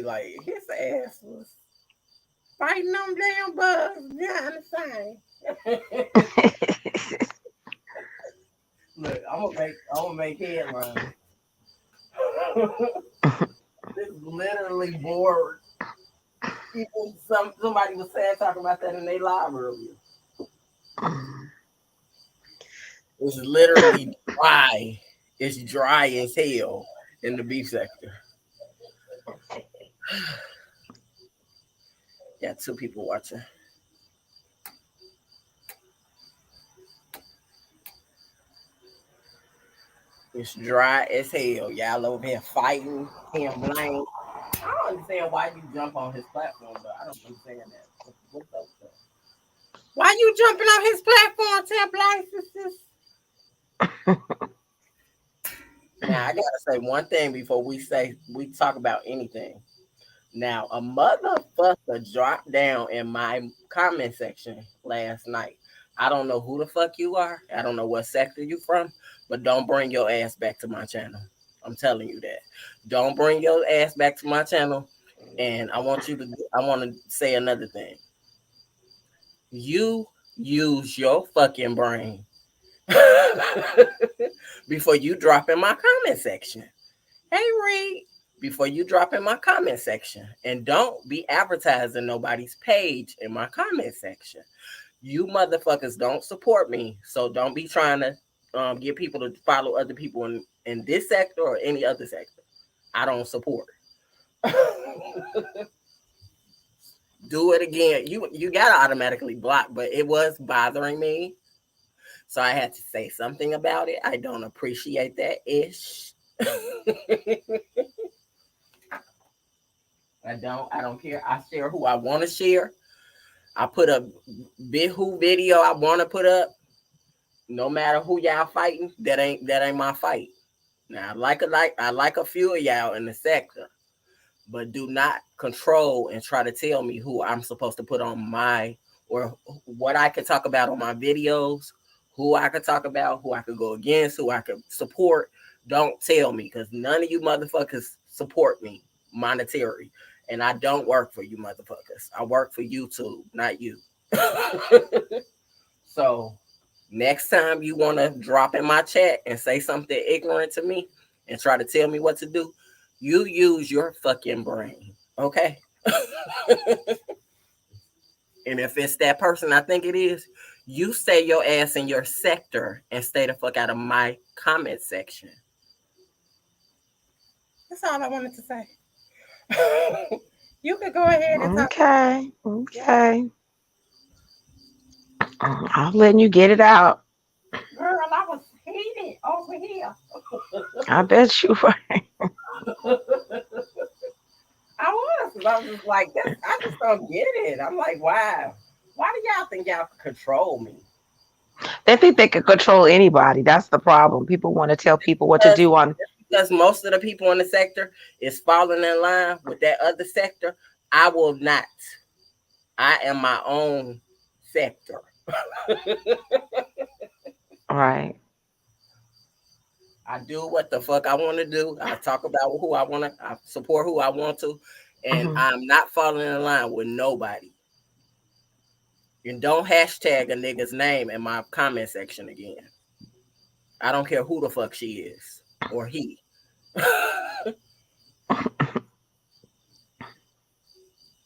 Like his ass was fighting them damn bugs behind the same. Look, I'm gonna make headlines. This is literally bored people. Somebody was saying talking about that in their live earlier. It's literally dry. It's dry as hell in the beef sector. Got two people watching. It's dry as hell. Y'all over here fighting him blame. I don't understand why you jump on his platform, but I don't understand that. What's up with that? Why you jumping on his platform, Temp licenses? Now I gotta say one thing before we talk about anything. Now a motherfucker dropped down in my comment section last night. I don't know who the fuck you are. I don't know what sector you from, but don't bring your ass back to my channel. I'm telling you that. Don't bring your ass back to my channel. And I want to say another thing. You use your fucking brain before you drop in my comment section. Hey, Reed, before you drop in my comment section. And don't be advertising nobody's page in my comment section. You motherfuckers don't support me. So don't be trying to get people to follow other people in this sector or any other sector. I don't support. Do it again. You gotta automatically block, but it was bothering me. So I had to say something about it. I don't appreciate that ish. I don't care. I share who I want to share. I put a big who video I want to put up. No matter who y'all fighting, that ain't my fight. Now I like a few of y'all in the sector, but do not control and try to tell me who I'm supposed to put on my or what I could talk about on my videos, who I could talk about, who I could go against, who I could support. Don't tell me because none of you motherfuckers support me monetary. And I don't work for you motherfuckers. I work for YouTube, not you. So next time you want to drop in my chat and say something ignorant to me and try to tell me what to do, you use your fucking brain, okay? And if it's that person I think it is, you stay your ass in your sector and stay the fuck out of my comment section. That's all I wanted to say. You could go ahead and talk. Okay. Okay. I'm letting you get it out. Girl, I was heated over here. I bet you were. I was, because I was just like, I just don't get it. I'm like, wow. Why do y'all think y'all can control me? They think they can control anybody. That's the problem. People want to tell people what to Because, do on. because most of the people in the sector is falling in line with that other sector. I will not. I am my own sector. Right. I do what the fuck I want to do. I talk about who I want to. I support who I want to, and Hmm. I'm not falling in line with nobody. And don't hashtag a nigga's name in my comment section again. I don't care who the fuck she is or he.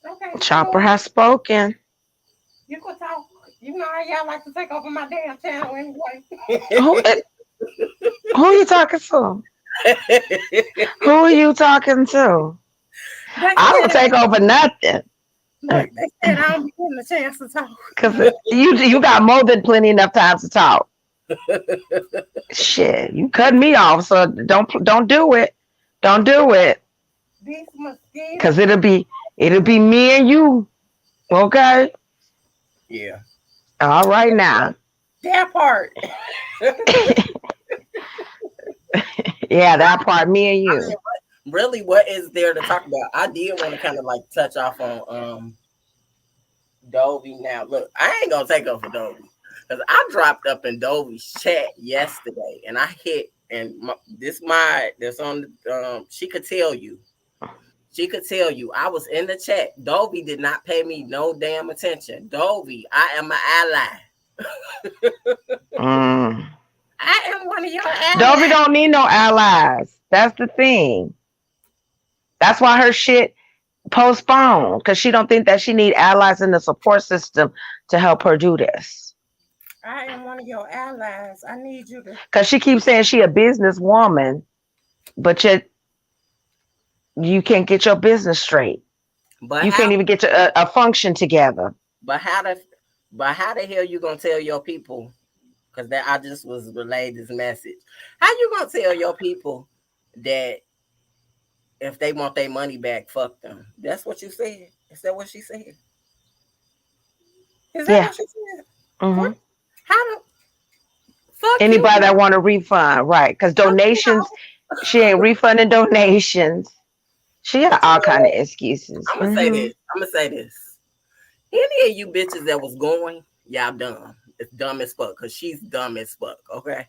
Okay, so Chopper has spoken. you could talk. You know how y'all like to take over my damn channel anyway. Who? Who are you talking to? Who are you talking to? They I don't said, take over nothing. look, they said I don't be getting a chance to talk. Cause you got more than plenty enough time to talk. Shit, you cut me off, so don't do it. Don't do it. These mosquitoes. Cause it'll be me and you. Okay. Yeah, All right now. that part. Yeah, that part, me and I you. mean, really, what is there to talk about? I did want to kind of like touch off on Dovie. Now, look, I ain't gonna take up for Dovie because I dropped up in Dovie's chat yesterday, and I hit and this on she could tell you. She could tell you. I was in the chat. Dovie did not pay me no damn attention. Dovie, I am an ally. Mm. I am one of your Dovey allies. don't need no allies. That's the thing. That's why her shit postponed because she don't think that she need allies in the support system to help her do this. I am one of your allies. I need you to. Because she keeps saying she a businesswoman, but yet you can't get your business straight. But You can't how? even get to a function together. But how the? But how the hell you gonna tell your people? Because that I just was relayed this message. How you gonna tell your people that if they want their money back, fuck them? That's what you said. Is that what she said? Is that Yeah. what she said? Hmm. What? How the fuck you? Anybody that want a refund, right? Because Fuck you donations, she ain't refunding donations. She got But you all know kind of what? excuses. I'm gonna say this. I'm gonna say this. Any of you bitches that was going, y'all dumb. It's dumb as fuck. Cause she's dumb as fuck. Okay.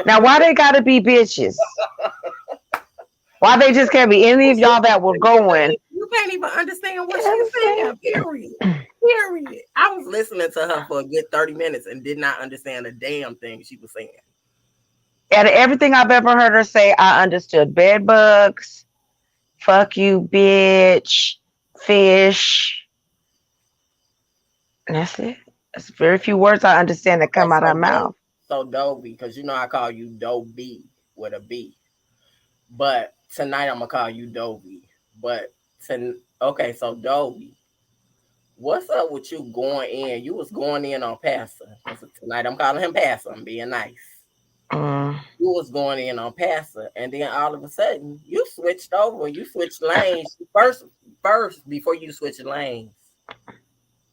Now, why they gotta be bitches? Why they just can't be any of y'all that were going? You can't even understand what she's You saying. Period. Period. I was listening to her for a good 30 minutes and did not understand a damn thing she was saying. Out of everything I've ever heard her say, I understood bed bugs, fuck you, bitch, fish, and that's it. That's very few words I understand that Okay, come out of her mouth. so Dovie, because you know I call you Dovie with a B. But tonight I'm gonna call you Dovie. But okay, so Dovie, what's up with you going in? You was going in on Pastor. Tonight I'm calling him Pastor. I'm being nice. Mm. You was going in on Pastor, and then all of a sudden you switched over. You switched lanes first before you switched lanes.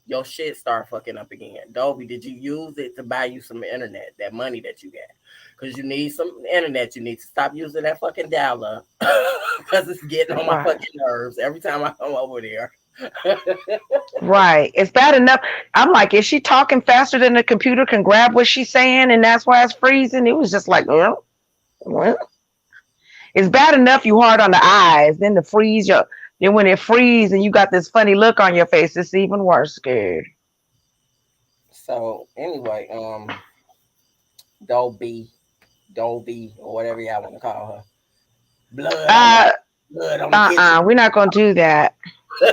Your shit start fucking up again. Dovie, did you use it to buy you some internet? That money that you got, because you need some internet. You need to stop using that fucking dial up because it's getting on my Right. fucking nerves every time I come over there. Right. It's bad enough. I'm like, is she talking faster than the computer can grab what she's saying, and that's why it's freezing? It was just like, well. It's bad enough you hard on the eyes, then the freeze your then when it freeze and you got this funny look on your face, it's even worse, scared. So anyway, Dolby, Dolby, or whatever y'all want to call her. Blood on the Uh blood on the kitchen. we're not gonna do that. You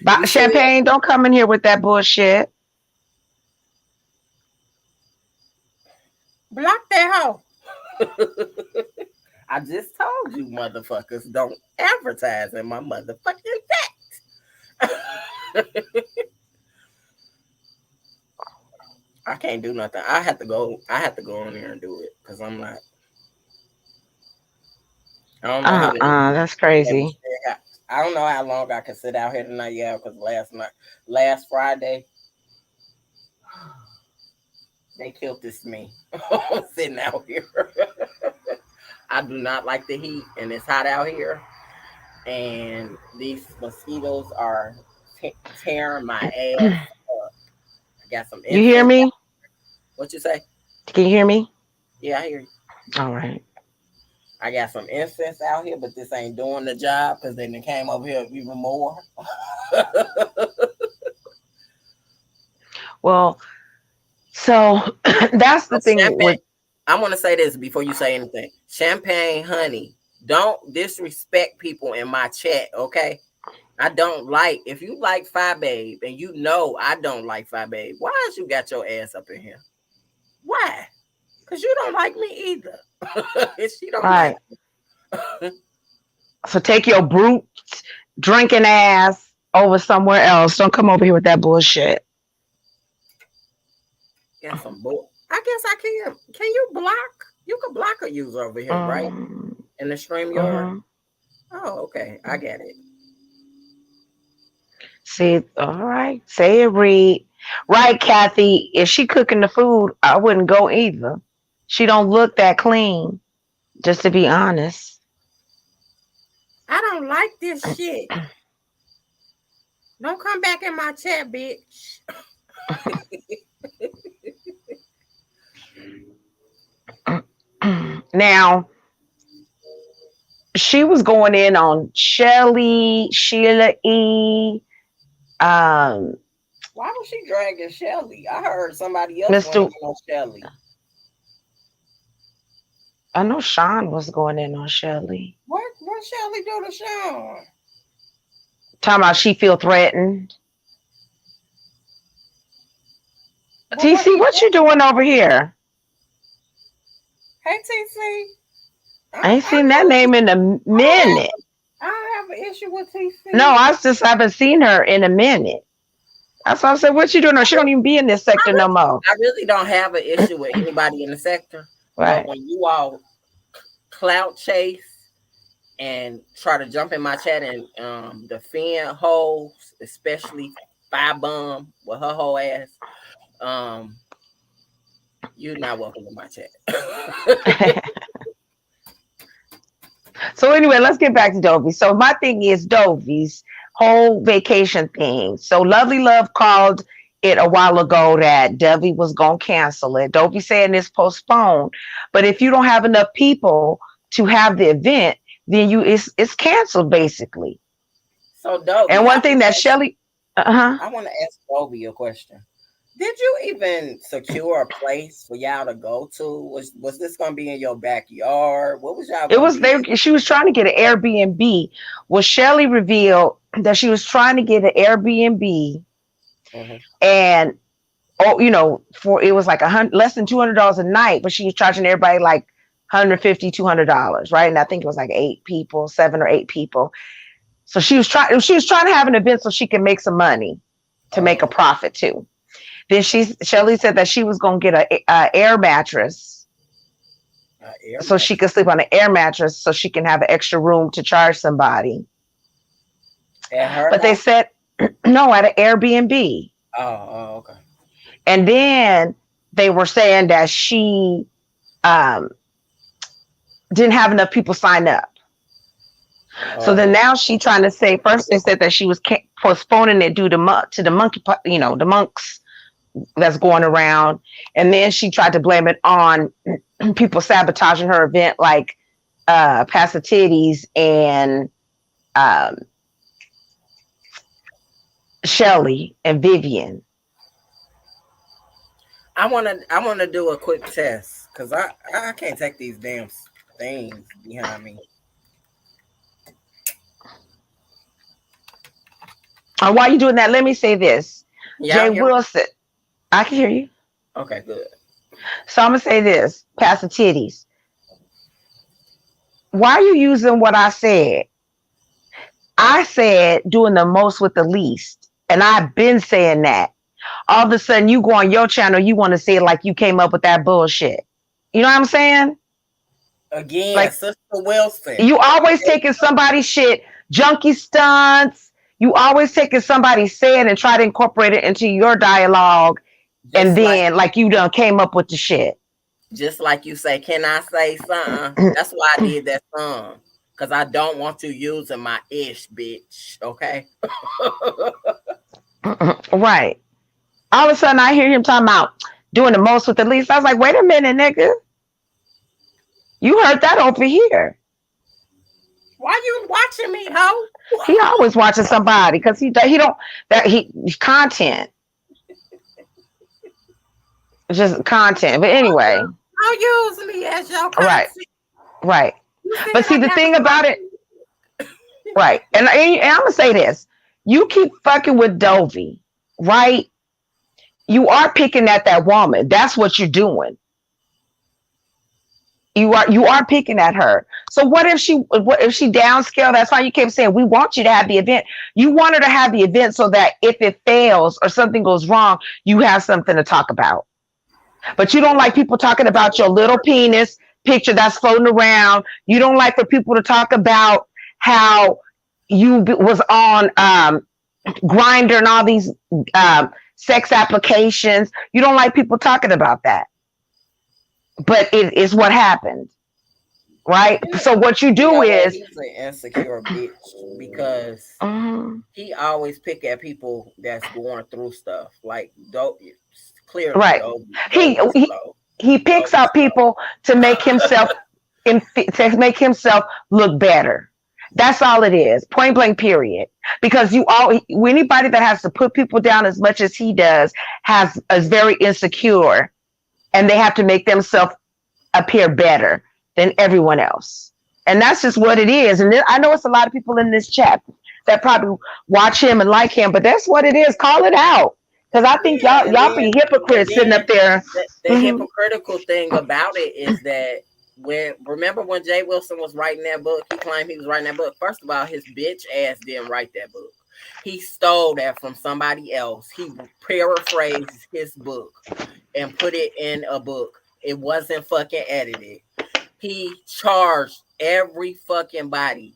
But see it? Champagne, don't come in here with that bullshit. Block that hoe. I just told you, motherfuckers, don't advertise in my motherfucking chat. I can't do nothing. I have to go. I have to go on there and do it because I'm not. I don't know how long. That's crazy. I don't know how long I can sit out here tonight. Yeah, because last Friday, they killed this me sitting out here. I do not like the heat, and it's hot out here. And these mosquitoes are tearing my ass up. I got some You hear incense. me? What you say? Can you hear me? Yeah, I hear you. All right. I got some incense out here, but this ain't doing the job because they came over here even more. Well, so that's the thing Champagne. with I want to say this before you say anything. Champagne, honey, don't disrespect people in my chat, okay? I don't like if you like Fi Babe and you know I don't like Fi Babe. Why is you got your ass up in here? Why? Because you don't like me either. She don't like right. So take your brute drinking ass over somewhere else. Don't come over here with that bullshit. got some bull. I guess I can. Can you block? You can block a user over here, right? Mm, In the stream yard. mm-hmm. Oh, okay. I get it. See, all right. Say it, Reed. Right, Kathy. If she cooking the food, I wouldn't go either. She don't look that clean, just to be honest. I don't like this shit. Don't come back in my chat, bitch. Now, she was going in on Shelly, Sheila E, um, Why was she dragging Shelly? I heard somebody else went in Mr. on Shelly. I know Sean was going in on Shelly. What Shelly do to Sean? Talking about she feel threatened. But what TC, he what you done? doing over here? Hey TC, I ain't I seen that really name in a I don't have minute. I don't have an issue with No, TC. I just haven't seen her in a minute. That's why I said, what you doing? No, she don't even be in this sector no more. I really don't have an issue with anybody in the sector, but Right. when you all clout chase and try to jump in my chat and defend hoes, especially Five Bum with her whole ass, um, you're not welcome in my chat. So anyway, let's get back to Dovie. So my thing is Dovie's whole vacation thing. So Lovely Love called it a while ago that Dovie was gonna cancel it. Dovie saying it's postponed. But if you don't have enough people to have the event, then it's canceled basically. So And Dovie, one thing that Shelly, uh-huh. I want to ask Dovie a question. Did you even secure a place for y'all to go to? Was this gonna be in your backyard? What was y'all It gonna was be they. She was trying to get an Airbnb. Well, Shelly revealed that she was trying to get an Airbnb, in? and for it was like less than $200 a night, but she was charging everybody like 150, $200, right? And I think it was like 8 people, 7 or 8 people. So she was trying to have an event so she could make some money to make a Oh, profit too. Then Shelly said that she was going to get a air mattress air so she mattress. could sleep on an air mattress so she can have an extra room to charge somebody. At her But they house? said no at an Airbnb. Okay. And then they were saying that she um, didn't have enough people sign up. So then Oh, now she trying to say first they said that she was postponing it due to the monkey, the monks that's going around, and then she tried to blame it on people sabotaging her event, like Pastor Titties and um, Shelly and Vivian. I wanna do a quick test because I can't take these damn things behind me. And while you doing that, let me say this. Y'all Jay hear me? Wilson, I can hear you. Okay, good. So I'm gonna say this, Pastor Titties. Why are you using what I said? I said doing the most with the least. And I've been saying that. All of a sudden you go on your channel, you want to say it like you came up with that bullshit. You know what I'm saying? Again, Like Sister Wilson. you always taking somebody's shit, junkie stunts. You always taking somebody's saying and try to incorporate it into your dialogue, and Just like then like you done came up with the shit. just like you say, can I say something? That's why I did that song. Cause I don't want you using my ish, bitch. Okay. Right. All of a sudden I hear him talking about doing the most with the least. I was like, wait a minute, nigga. You heard that over here. Why you watching me, hoe? He always watching somebody because he don't that he content, just content. But anyway, Don't use me as your right, content. right. You said But see, I the got thing the about it, right. right, and I'm gonna say this: you keep fucking with Dovie, right? You are picking at that woman. That's what you're doing. You are picking at her. So what if she downscale? That's why you kept saying we want you to have the event. You want her to have the event so that if it fails or something goes wrong, you have something to talk about. But you don't like people talking about your little penis picture that's floating around. You don't like for people to talk about how you was on Grinder and all these sex applications. You don't like people talking about that. But it is what happened, right? So what you You do know what? is, He's an insecure bitch because mhm, he always pick at people that's going through stuff. Like clearly, right? He Dovie he slow. he picks Dovie out slow. people to make himself. to make himself look better. That's all it is. Point blank period. Because anybody that has to put people down as much as he does is very insecure, and they have to make themselves appear better than everyone else. And that's just what it is. And I know it's a lot of people in this chat that probably watch him and like him, but that's what it is. Call it out. Because I think y'all be hypocrites sitting up there. The hypocritical thing about it is that remember when Jay Wilson was writing that book, he claimed he was writing that book. First of all, his bitch ass didn't write that book. He stole that from somebody else. He paraphrased his book and put it in a book. It wasn't fucking edited. He charged every fucking body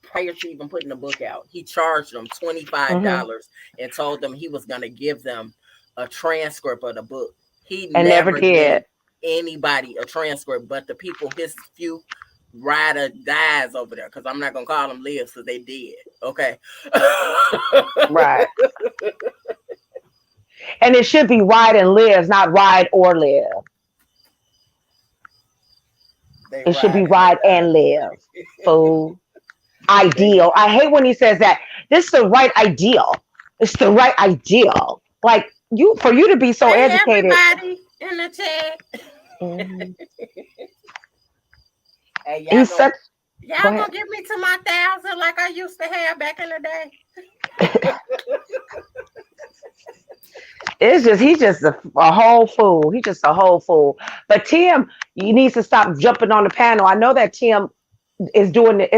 prior to even putting the book out. He charged them $25 and told them he was going to give them a transcript of the book. He never did anybody a transcript but the people, his few ride or dies over there, because I'm not going to call them lives because they did. Okay. Right. And it should be ride and lives, not ride or live. It should be ride and live. Fool. Ideal. I hate when he says that. This is the right ideal. It's the right ideal. Like for you to be so educated. Everybody in the chat. Mm-hmm. Hey, y'all gonna give me to my 1,000 like I used to have back in the day. He's just a whole fool. He's just a whole fool. But Tim, you need to stop jumping on the panel. I know that Tim is doing it.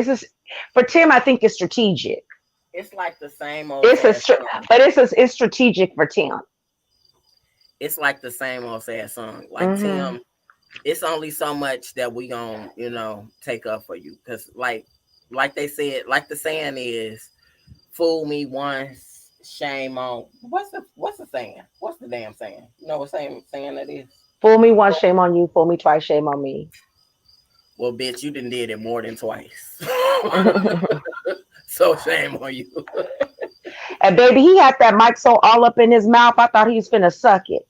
For Tim, I think it's strategic. It's like the same old. It's strategic for Tim. It's like the same old sad song. Like Tim, it's only so much that we gonna, take up for you. Because like they said, like the saying is, fool me once, shame on. What's the saying? What's the damn saying? You know what saying that is? Fool me once, shame on you. Fool me twice, shame on me. Well, bitch, you done did it more than twice. So shame on you. And baby, he had that mic so all up in his mouth, I thought he was finna suck it.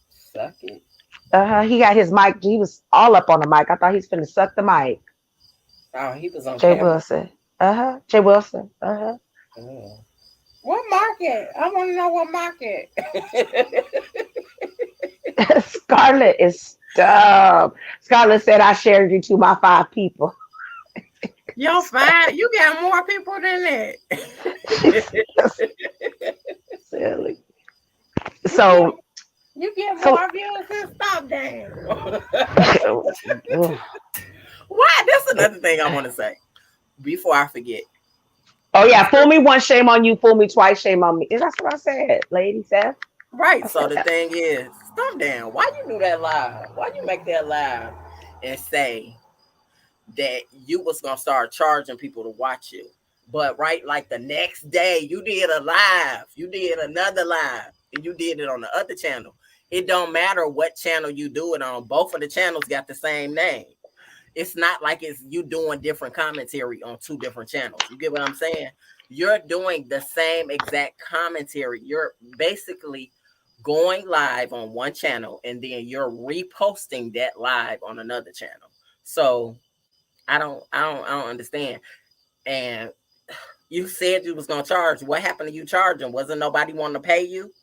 Suck it? He got his mic. He was all up on the mic. I thought he was finna suck the mic. Oh, he was on Jay camera. Wilson. Jay Wilson. What market? I want to know what market. Scarlett is dumb. Scarlett said I shared you to my 5 people. Yo, 5? You got more people than that. Silly. So you get more views than Stop Damn. Why? That's another thing I want to say before I forget. Oh yeah, fool me once, shame on you. Fool me twice, shame on me. That's what I said, lady Seth. Right. So the thing is, Stop Damn. Why you do that live? Why you make that live and say that you was gonna start charging people to watch you? But like the next day, you did a live, you did another live, and you did it on the other channel. It don't matter what channel you do it on. Both of the channels got the same name. It's not like it's you doing different commentary on 2 different channels. You get what I'm saying? You're doing the same exact commentary. You're basically going live on one channel and then you're reposting that live on another channel. So I don't understand. And you said you was gonna charge. What happened to you charging? Wasn't nobody wanting to pay you?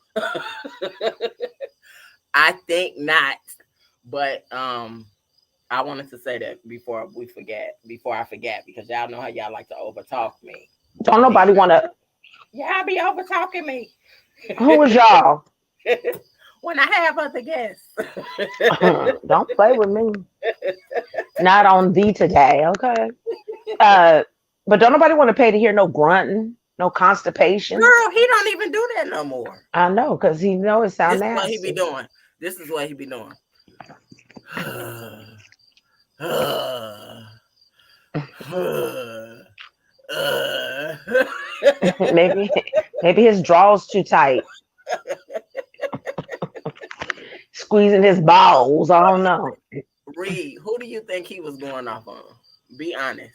I think not. But I wanted to say that before I forget, because y'all know how y'all like to overtalk me. Don't nobody want to. Y'all be overtalking me. Who is y'all? When I have other guests. Don't play with me. Not on thee today, okay? But don't nobody want to pay to hear no grunting, no constipation. Girl, he don't even do that no more. I know, because he know it sounds nasty. This is what he be doing. maybe his drawers too tight. Squeezing his balls. I don't know. Reed, who do you think he was going off on? Be honest.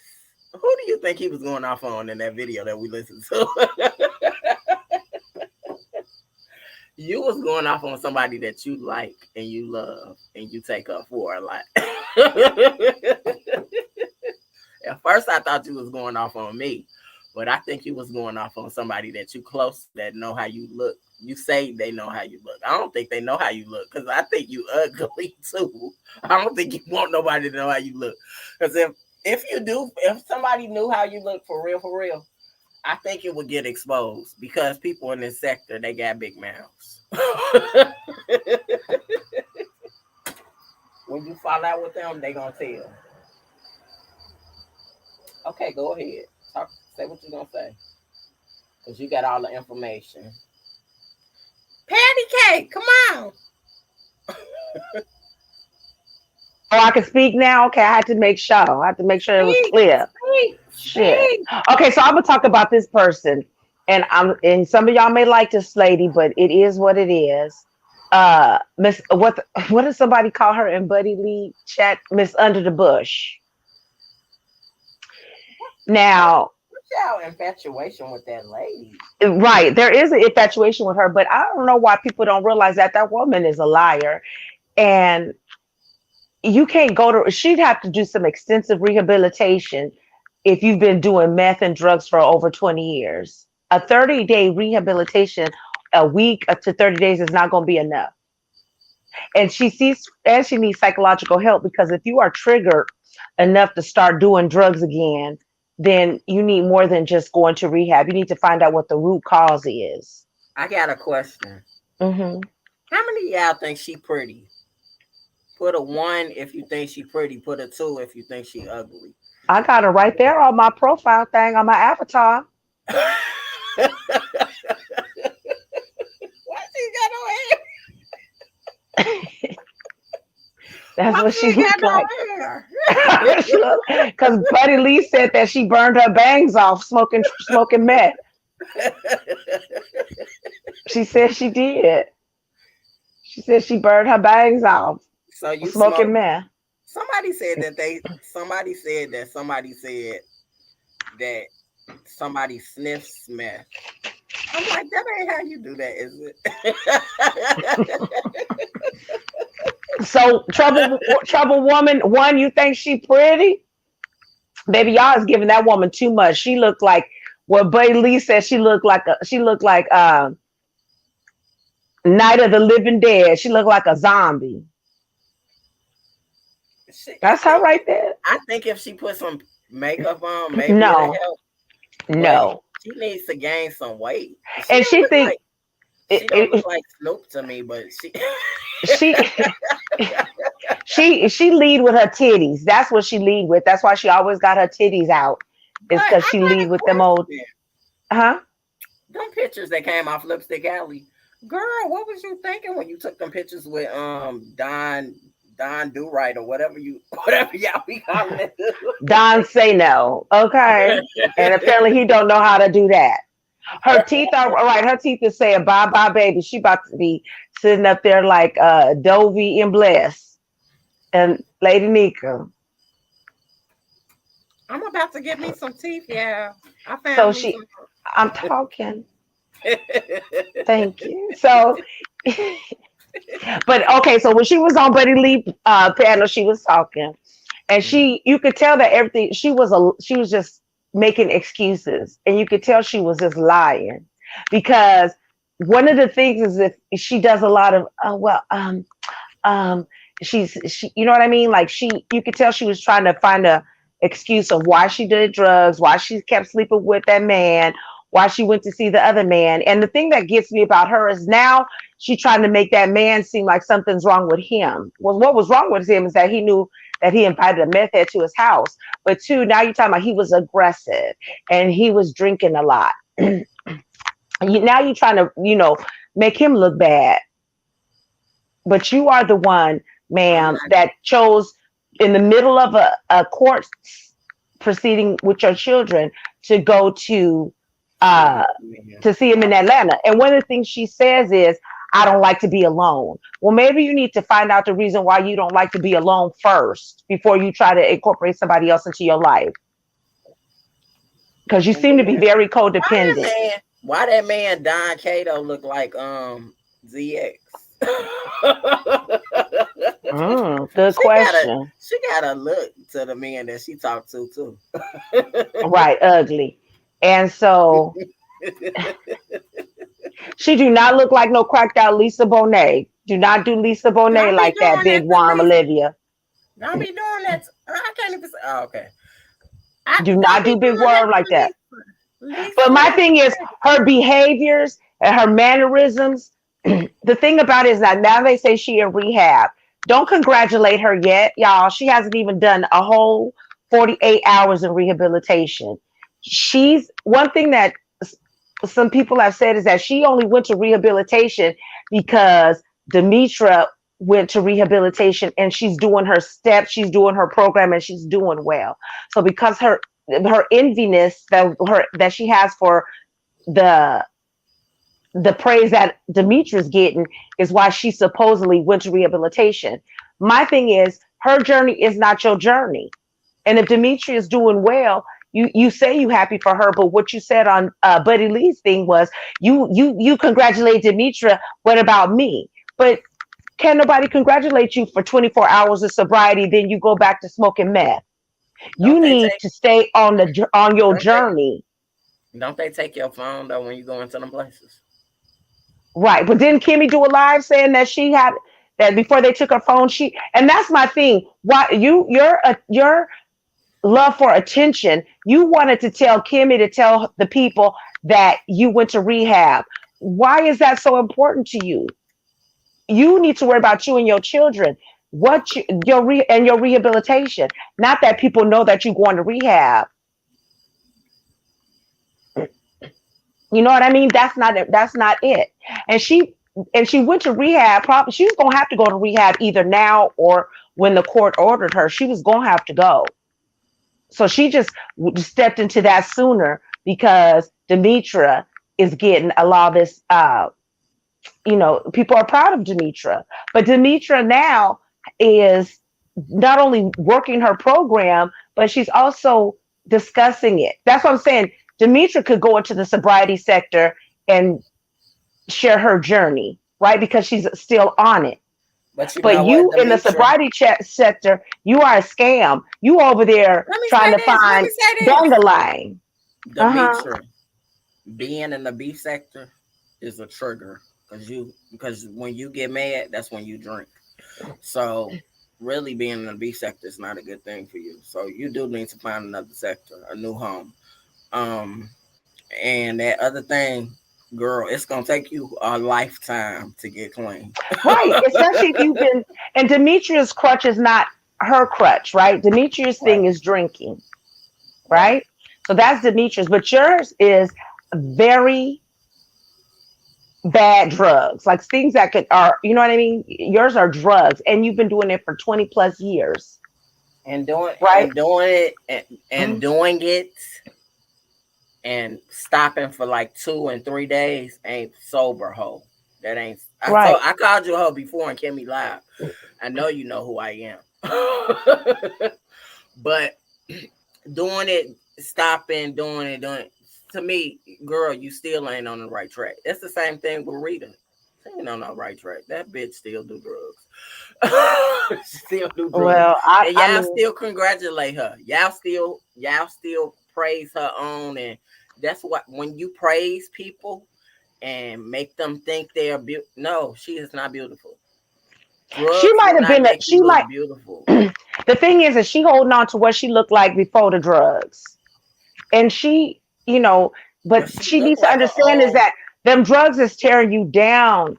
Who do you think he was going off on in that video that we listened to? You was going off on somebody that you like and you love and you take up for a lot. At first, I thought you was going off on me, but I think you was going off on somebody that you close to that know how you look. You say they know how you look. I don't think they know how you look because I think you ugly too. I don't think you want nobody to know how you look. Because if you do, if somebody knew how you look for real, I think it would get exposed because people in this sector they got big mouths. When you fall out with them, they gonna tell. Okay, go ahead. Talk. Say what you gonna say, cause you got all the information. Patty cake, come on. Oh, I can speak now. Okay, I had to make sure. I had to make sure it was Speak, clear. speak, Shit. speak. Okay, so I'm gonna talk about this person, and some of y'all may like this lady, but it is what it is. Miss what does somebody call her in Buddy Lee chat? Miss Under the Bush. What? Now, What's y'all infatuation with that lady? right, there is an infatuation with her, but I don't know why people don't realize that that woman is a liar, and you can't go to. She'd have to do some extensive rehabilitation if you've been doing meth and drugs for over 20 years. A 30-day rehabilitation, a week to 30 days is not going to be enough. And she needs psychological help because if you are triggered enough to start doing drugs again, then you need more than just going to rehab. You need to find out what the root cause is. I got a question. Hmm. How many of y'all think she pretty? Put a one if you think she pretty. Put a two if you think she ugly. I got her right there on my profile thing on my avatar. Why she got no hair? That's Why what she she ain't got looked no like. hair? Because Buddy Lee said that she burned her bangs off smoking meth. She said she did. She said she burned her bangs off So you smoking smoke. meth. Somebody said that they. Somebody said that somebody said that somebody sniffs meth. I'm like, that ain't how you do that, is it? So trouble woman, one, you think she pretty? Baby, y'all is giving that woman too much. She looked like what Buddy Lee said. She looked like Night of the Living Dead. She looked like a zombie. I That's her think right there. I think if she put some makeup on, maybe it'll No, help. But no. she needs to gain some weight. And she think She don't look like Snoop to me, but she. she she lead with her titties. That's what she lead with. That's why she always got her titties out. But Is because I she got a lead with them old, question. huh? Them pictures that came off Lipstick Alley, girl, what was you thinking when you took them pictures with Don Do Right or whatever you whatever y'all be calling it? Don say no. Okay. And apparently he don't know how to do that. Her teeth are all right. Her teeth is saying bye bye, baby. She about to be sitting up there like Dovie and Bless and Lady Nika. I'm about to get me some teeth, yeah. I So found me she, some. I'm talking. Thank you. So, but okay. So when she was on Buddy Lee panel, she was talking, and you could tell that everything she was just making excuses, and you could tell she was just lying because one of the things is if she does a lot of um she you know what I mean, like you could tell she was trying to find a excuse of why she did drugs, why she kept sleeping with that man, why she went to see the other man. And the thing that gets me about her is now she's trying to make that man seem like something's wrong with him. Well, what was wrong with him is that he knew that he invited a meth head to his house. But two, now you're talking about he was aggressive and he was drinking a lot. Now you're trying to, make him look bad. But you are the one, I'm ma'am, not. that chose in the middle of a court proceeding with your children to go See, uh, man. to see him in Atlanta. And one of the things she says is, I don't like to be alone. Well, maybe you need to find out the reason why you don't like to be alone first before you try to incorporate somebody else into your life. Because you And seem to be then very why that codependent. man? Why that man Don Cato look like ZX. Good she got a question. she got a look to the men that she talked to too. Right, ugly. And so she do not look like no cracked out Lisa Bonet. Do not do Lisa Bonet Don't be like that, doing big that to worm Lisa. Olivia. Don't be doing that. I can't even say. Oh, okay. I Do don't not be do big doing that worm like to that. Lisa. Lisa But my look thing is pretty. her behaviors and her mannerisms. The thing about it is that now they say she in rehab. Don't congratulate her yet, y'all. She hasn't even done a whole 48 hours in rehabilitation. She's one thing that some people have said is that she only went to rehabilitation because Demetra went to rehabilitation and she's doing her steps, she's doing her program, and she's doing well. So because her enviness that she has for the the praise that Demetra's getting is why she supposedly went to rehabilitation. My thing is her journey is not your journey. And if Demetria is doing well, you say you happy for her, but what you said on Buddy Lee's thing was you congratulate Demetria. What about me? But can nobody congratulate you for 24 hours of sobriety? Then you go back to smoking meth. You Don't they need take? to stay on your Don't they? journey, Don't they take your phone though when you go into them places? right? But didn't Kimmy do a live saying that she had that before they took her phone? And that's my thing. Why your love for attention, you wanted to tell Kimmy to tell the people that you went to rehab. Why is that so important to you? You need to worry about you and your children, your rehabilitation. Not that people know that you're going to rehab. You know what I mean? That's not it. That's not it. And she went to rehab. Probably she's gonna have to go to rehab either now or when the court ordered her. She was gonna have to go. So she just stepped into that sooner because Demetra is getting a lot of this. People are proud of Demetra, but Demetra now is not only working her program, but she's also discussing it. That's what I'm saying. Demetra could go into the sobriety sector and share her journey, right? Because she's still on it. But you But know what, you in the Demetra? sobriety sector, you are a scam. You over there Let me trying say to this. Let find me say this. dandelion. Uh huh. Demetra, being in the beef sector is a trigger because when you get mad, that's when you drink. So really being in the beef sector is not a good thing for you. So you do need to find another sector, a new home. Um, and that other thing, girl, it's gonna take you a lifetime to get clean. Right. Especially if you've been, and Demetria's crutch is not her crutch, right? Demetria's thing Right, is drinking, right. right? So that's Demetria's, but yours is very bad drugs, like things that you know what I mean? Yours are drugs, and you've been doing it for 20 plus years, And doing right? and doing it and Mhm. doing it and stopping for like 2 and 3 days ain't sober hoe. That ain't. Right. I called you a hoe before and Kimmy live. I know you know who I am. But doing it, stopping, doing it. To me, girl, you still ain't on the right track. It's the same thing with Rita. She ain't on the right track. That bitch still do drugs. Still do drugs. Well, And I y'all mean, still congratulate her. Y'all still praise her on, and that's what when you praise people and make them think they are beautiful. No, she is not beautiful. she Drugs might will have not been, make you she might, look beautiful. the thing is that she holding on to what she looked like before the drugs. And she, but But she she looked needs to like a understand is old that them drugs is tearing you down,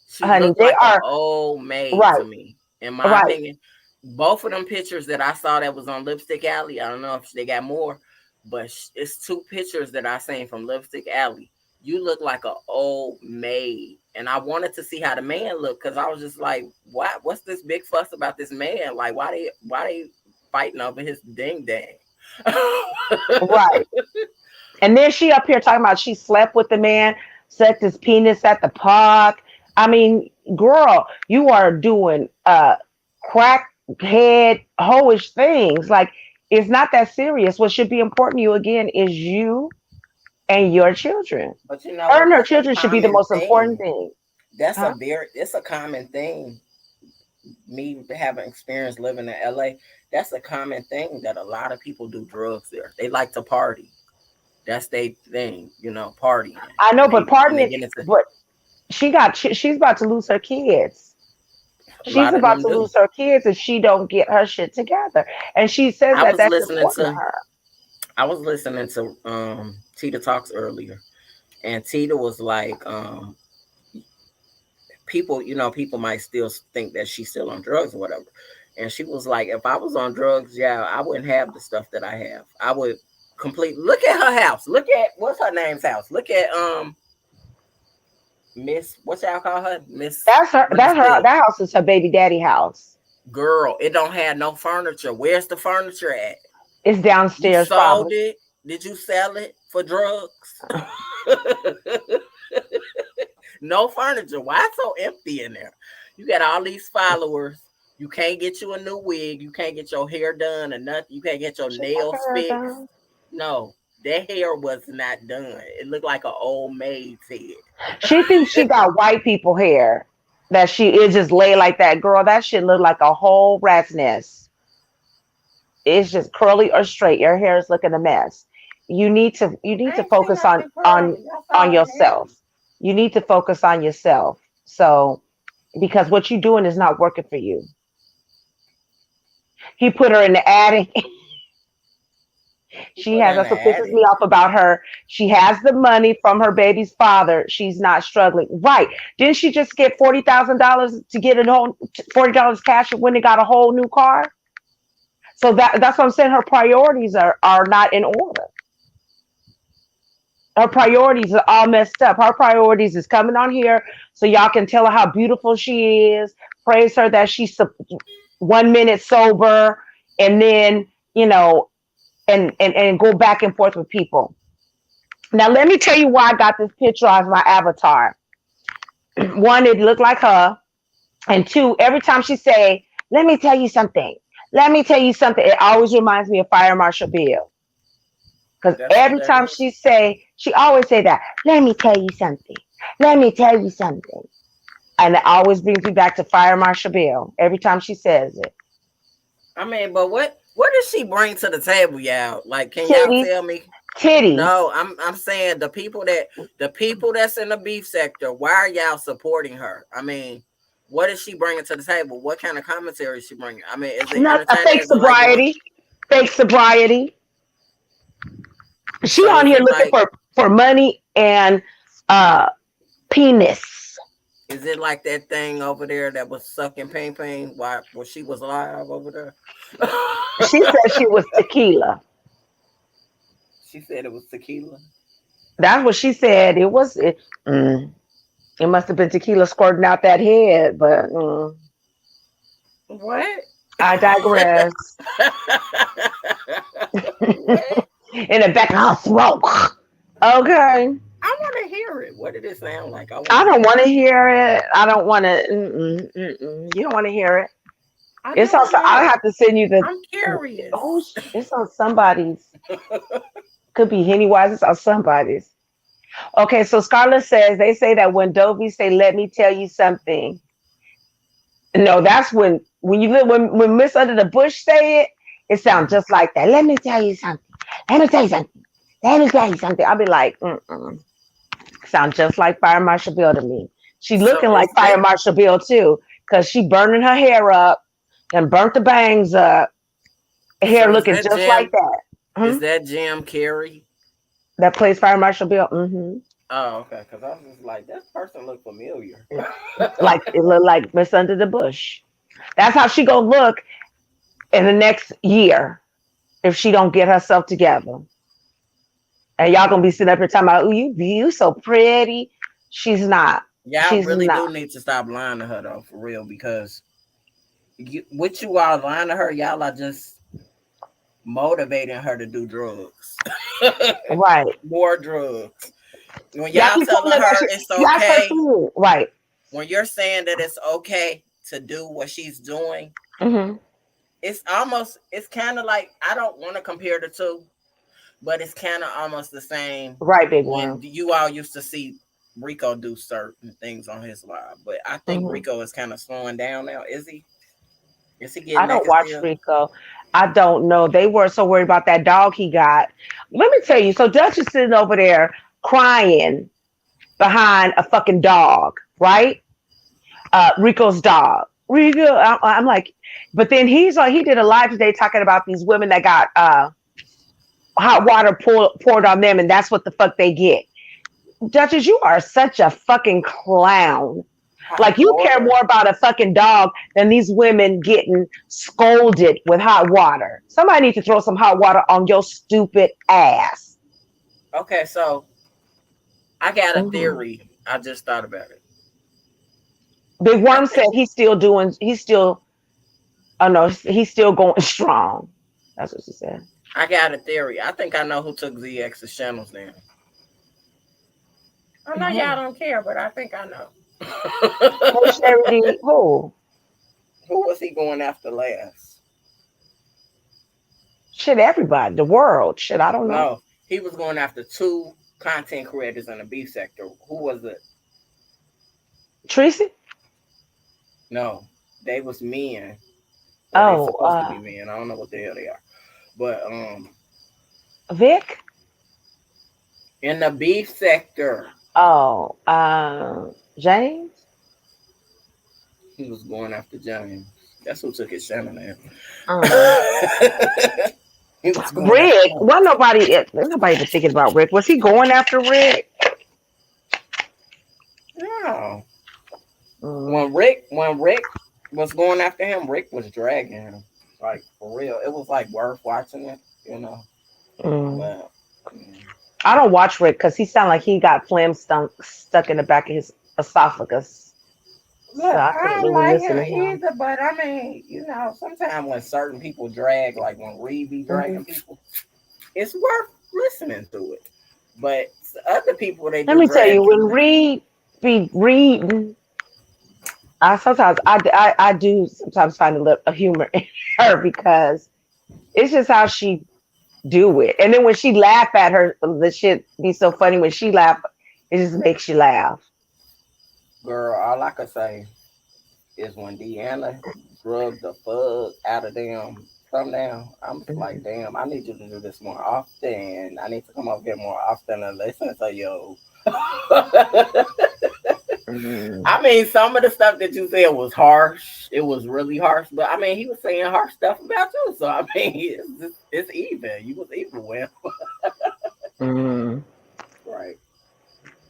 she honey. looked They like an are old maid to right, me, in my right. opinion. Both of them pictures that I saw that was on Lipstick Alley, I don't know if they got more, but it's two pictures that I seen from Lipstick Alley. You look like an old maid, and I wanted to see how the man looked because I was just like, "What? What's this big fuss about this man? Like, why they fighting over his ding dang?" Right. And then she up here talking about she slept with the man, sucked his penis at the park. I mean, girl, you are doing crackhead hoish things. Like it's not that serious. What should be important to you again is you and your children. But you know Her what? and her That's a children should be the common most important thing. thing. Huh? It's a common thing. Me having experience living in LA, that's a common thing that a lot of people do drugs there. They like to party. That's their thing, partying. I know, And but they partying, get into but she's about to lose her kids. a She's lot of about them to do. lose her kids if she don't get her shit together. And she says I that was that's listening important to to her. I was listening to Tita Talks earlier, and Tita was like, people might still think that she's still on drugs or whatever. And she was like, if I was on drugs, yeah, I wouldn't have the stuff that I have. I would look at her house. Look at what's her name's house. Look at Miss, what y'all call her? Miss That's her. That's her. Winstead. That house is her baby daddy house. Girl, it don't have no furniture. Where's the furniture at? It's You downstairs, sold probably. it? Did you sell it for drugs? No furniture. Why it's so empty in there? You got all these followers. You can't get you a new wig. You can't get your hair done or nothing. You can't get your She got nails her fixed. done. No, that hair was not done. It looked like an old maid's She thinks she head. got white people hair. That she is just lay like that, girl. That shit look like a whole rat's nest. It's just curly or straight. Your hair is looking a mess. You need I to ain't seen focus nothing curly. That's on all hair. yourself. You need to focus on yourself. So because what you're doing is not working for you. He put her in the attic. He She put her has, in that's the what pisses me attic. off about her. She has the money from her baby's father. She's not struggling. Right. Didn't she just get $40,000 to get a whole $40 cash when they got a whole new car? So that's what I'm saying. Her priorities are not in order. Her priorities are all messed up. Her priorities is coming on here so y'all can tell her how beautiful she is, praise her that she's 1 minute sober, and then, you know, and go back and forth with people. Now, let me tell you why I got this picture as my avatar. One, it looked like her. And two, every time she say, let me tell you something. Let me tell you something. It always reminds me of Fire Marshal Bill. Because That's what every that time is. she always say that. Let me tell you something. Let me tell you something. And it always brings me back to Fire Marshal Bill every time she says it. I mean, but what does she bring to the table, y'all? Like, can y'all Titties, tell me? titties. No, I'm saying the people that's in the beef sector, why are y'all supporting her? I mean, what is she bringing to the table? What kind of commentary is she bringing? I mean, is it Not a entertaining? fake Is it like going? sobriety. Fake sobriety. She So on here looking for money and uh penis. is it like that thing over there that was sucking pain pain while she was alive over there? She said she was tequila. She said it was tequila. That's what she said. It must have been tequila squirting out that head, but What? I digress. What? In the back of her throat. Okay. I want to hear it. What did it sound like? I want I to don't hear want it. to hear it. I don't want to. You don't want to hear it. I It's do on. want to I hear have it. to send you the. I'm curious. Oh, it's on somebody's. Could be Pennywise. It's on somebody's. Okay, so Scarlett says they say that when Dovie say, "Let me tell you something." No, that's when you when Miss Under the Bush say it. It sounds Mhm. just like that. Let me tell you something. Let me tell you something. Let me tell you something. I'll be like, sound just like Fire Marshal Bill to me. She So looking like Fire Marshal Bill too, because she burning her hair up and burnt the bangs up. Hair is looking that just like Jim? that. Is Hmm? that Jim Carrey? That plays Fire Marshal Bill. Hmm. Oh, okay. Because I was just like, this person look familiar. Like it look like Miss Under the Bush. That's how she gonna look in the next year if she don't get herself together. And y'all gonna be sitting up here talking about, oh, you so pretty. She's not. Y'all She's really not. do need to stop lying to her though, for real. Because what you all lying to her, y'all are just motivating her to do drugs, Right. more drugs. When Y'all y'all keep telling telling her that her it's you ask her okay, food. Right. when you're saying that it's okay to do what she's doing, Hmm. it's kind of like, I don't want to compare the two, but it's kind of almost the same Right, big when one. you all used to see. Rico do certain things on his live, but I think Mhm. Rico is kind of slowing down now. Is he? Is he I getting don't naked watch still? Rico. I don't know. They were so worried about that dog he got. Let me tell you. So Dutch is sitting over there crying behind a fucking dog, right? Rico's dog. Rico. I'm like, but then he's like, he did a live today talking about these women that got hot water poured on them, and that's what the fuck they get. Duchess, you are such a fucking clown. Like Hot you care water. more about a fucking dog than these women getting scolded with hot water. Somebody needs to throw some hot water on your stupid ass. Okay, so I got a Mhm. theory. I just thought about it. Big I Worm said think he's still doing. He's still. Oh no, he's still going strong. That's what she said. I got a theory. I think I know who took ZX's channels down. I know y'all Who? don't care, but I think I know. Hey, Charity. Who? Who was he going after last? Shit, everybody. The world. Shit, I don't know. No, he was going after two content creators in the beef sector. Who was it? Tracy. No, they was men, or they Oh, supposed to be men. I don't know what the hell they are. But Vic. in the beef sector, Oh, James. he was going after James. That's who took his channel now. Um, He was going after Rick. him. Well, nobody even thinking about Rick. Was he going after Rick? No. Mm, When Rick was going after him, Rick was dragging him. Like for real. It was like worth watching it. mm. But I don't watch Rick because he sounded like he got phlegm stuck in the back of his esophagus. So look, I I can't don't really like listen him to him. either, but I mean, sometimes when certain people drag, like when Reed be Hmm. dragging people, it's worth listening to it. But other people they Let do me tell you, drag when too. Reed be reading, I do sometimes find a humor in her because it's just how she do it. And then when she laugh at her, the shit be so funny when she laugh. It just makes you laugh. Girl, all I could say is when Deanna drugged the fuck out of them from now, I'm like, Mhm. damn, I need you to do this more often. I need to come up here more often and listen to you. Mhm. I mean, some of the stuff that you said was harsh. It was really harsh, but I mean, he was saying harsh stuff about you. So I mean, it's even. You was even with Mhm. right.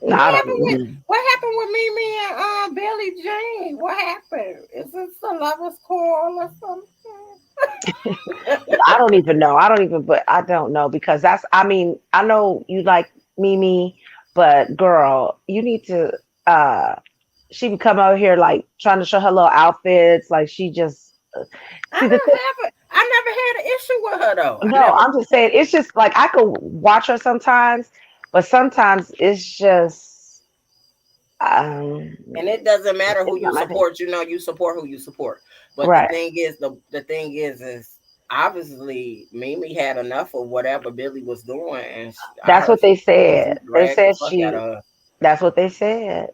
No, I don't. Mhm. What happened with Mimi and Billy Jean? What happened? Is this a lover's call or something? I don't even know. I don't even. But I don't know because that's. I mean, I know you like Mimi, but girl, you need to. uh She would come out here like trying to show her little outfits. Like she just. I See the don't thing. have it. I never had an issue with her though. I No, never. I'm just saying. It's just like I could watch her sometimes, but sometimes it's just. Um, And it doesn't matter who it's you not my thing. support. You support who you support. But the Right. thing is, the thing is obviously Mimi had enough of whatever Billy was doing, and I That's heard what they he said. They dragged the said fuck out of her. that's what they said.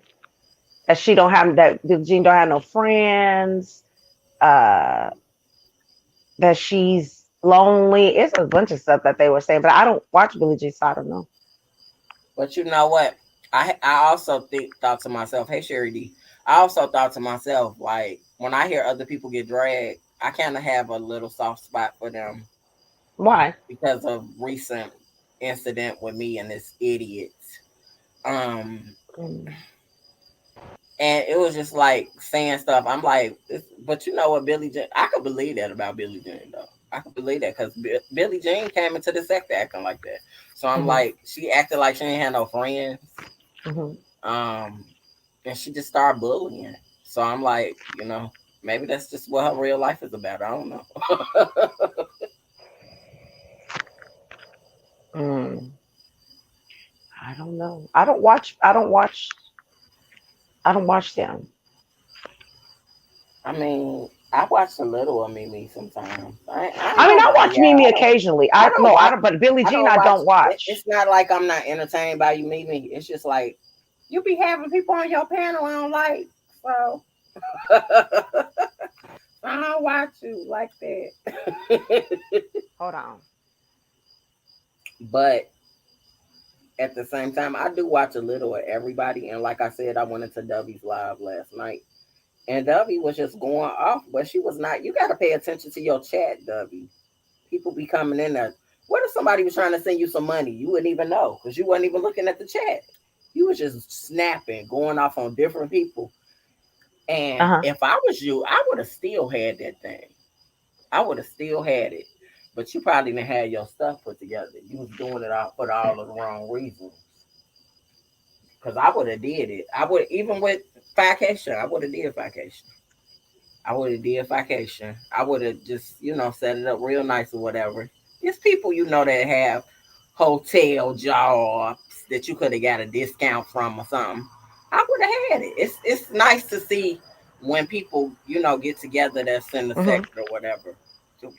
That she don't have that Jean don't have no friends. Uh, that she's lonely. It's a bunch of stuff that they were saying, but I don't watch Billie Jean, so I don't know. But you know what? I also thought to myself, hey Sherry D. I also thought to myself, like when I hear other people get dragged, I kind of have a little soft spot for them Why? because of recent incident with me and this idiot. Um, Mm. and it was just like saying stuff. I'm like, but you know what, Billie Jean? I could believe that about Billie Jean though. I could believe that because Billie Jean came into the sector acting like that. So I'm Hmm. like, she acted like she ain't had no friends. Hmm. Um, and she just started bullying. So I'm like, maybe that's just what her real life is about. I don't know. Mm. I don't know. I don't watch. I don't watch. I don't watch them. I mean, I watch a little of Mimi sometimes. I ain't I mean, gonna I lie, watch y'all. Mimi occasionally. I I don't no, I watch. don't. But Billie I Jean, don't I watch. don't watch. It's not like I'm not entertained by you, Mimi. It's just like You be having people on your panel I don't like, so I don't watch you like that. Hold on. But at the same time, I do watch a little of everybody. And like I said, I went into Dovie's live last night. And Dovie was just going off, but she was not. You got to pay attention to your chat, Dovie. People be coming in there. What if somebody was trying to send you some money? You wouldn't even know because you wasn't even looking at the chat. You was just snapping, going off on different people. And Uh-huh. if I was you, I would have still had that thing. I would have still had it. But you probably didn't have your stuff put together. You was doing it all for all of the wrong reasons. Because I would have did it. I would even with vacation. I would have did vacation. I would have did vacation. I would have just set it up real nice or whatever. It's people that have hotel jobs that you could have got a discount from or something. I would have had it. It's nice to see when people get together that's in the Hmm. sector or whatever.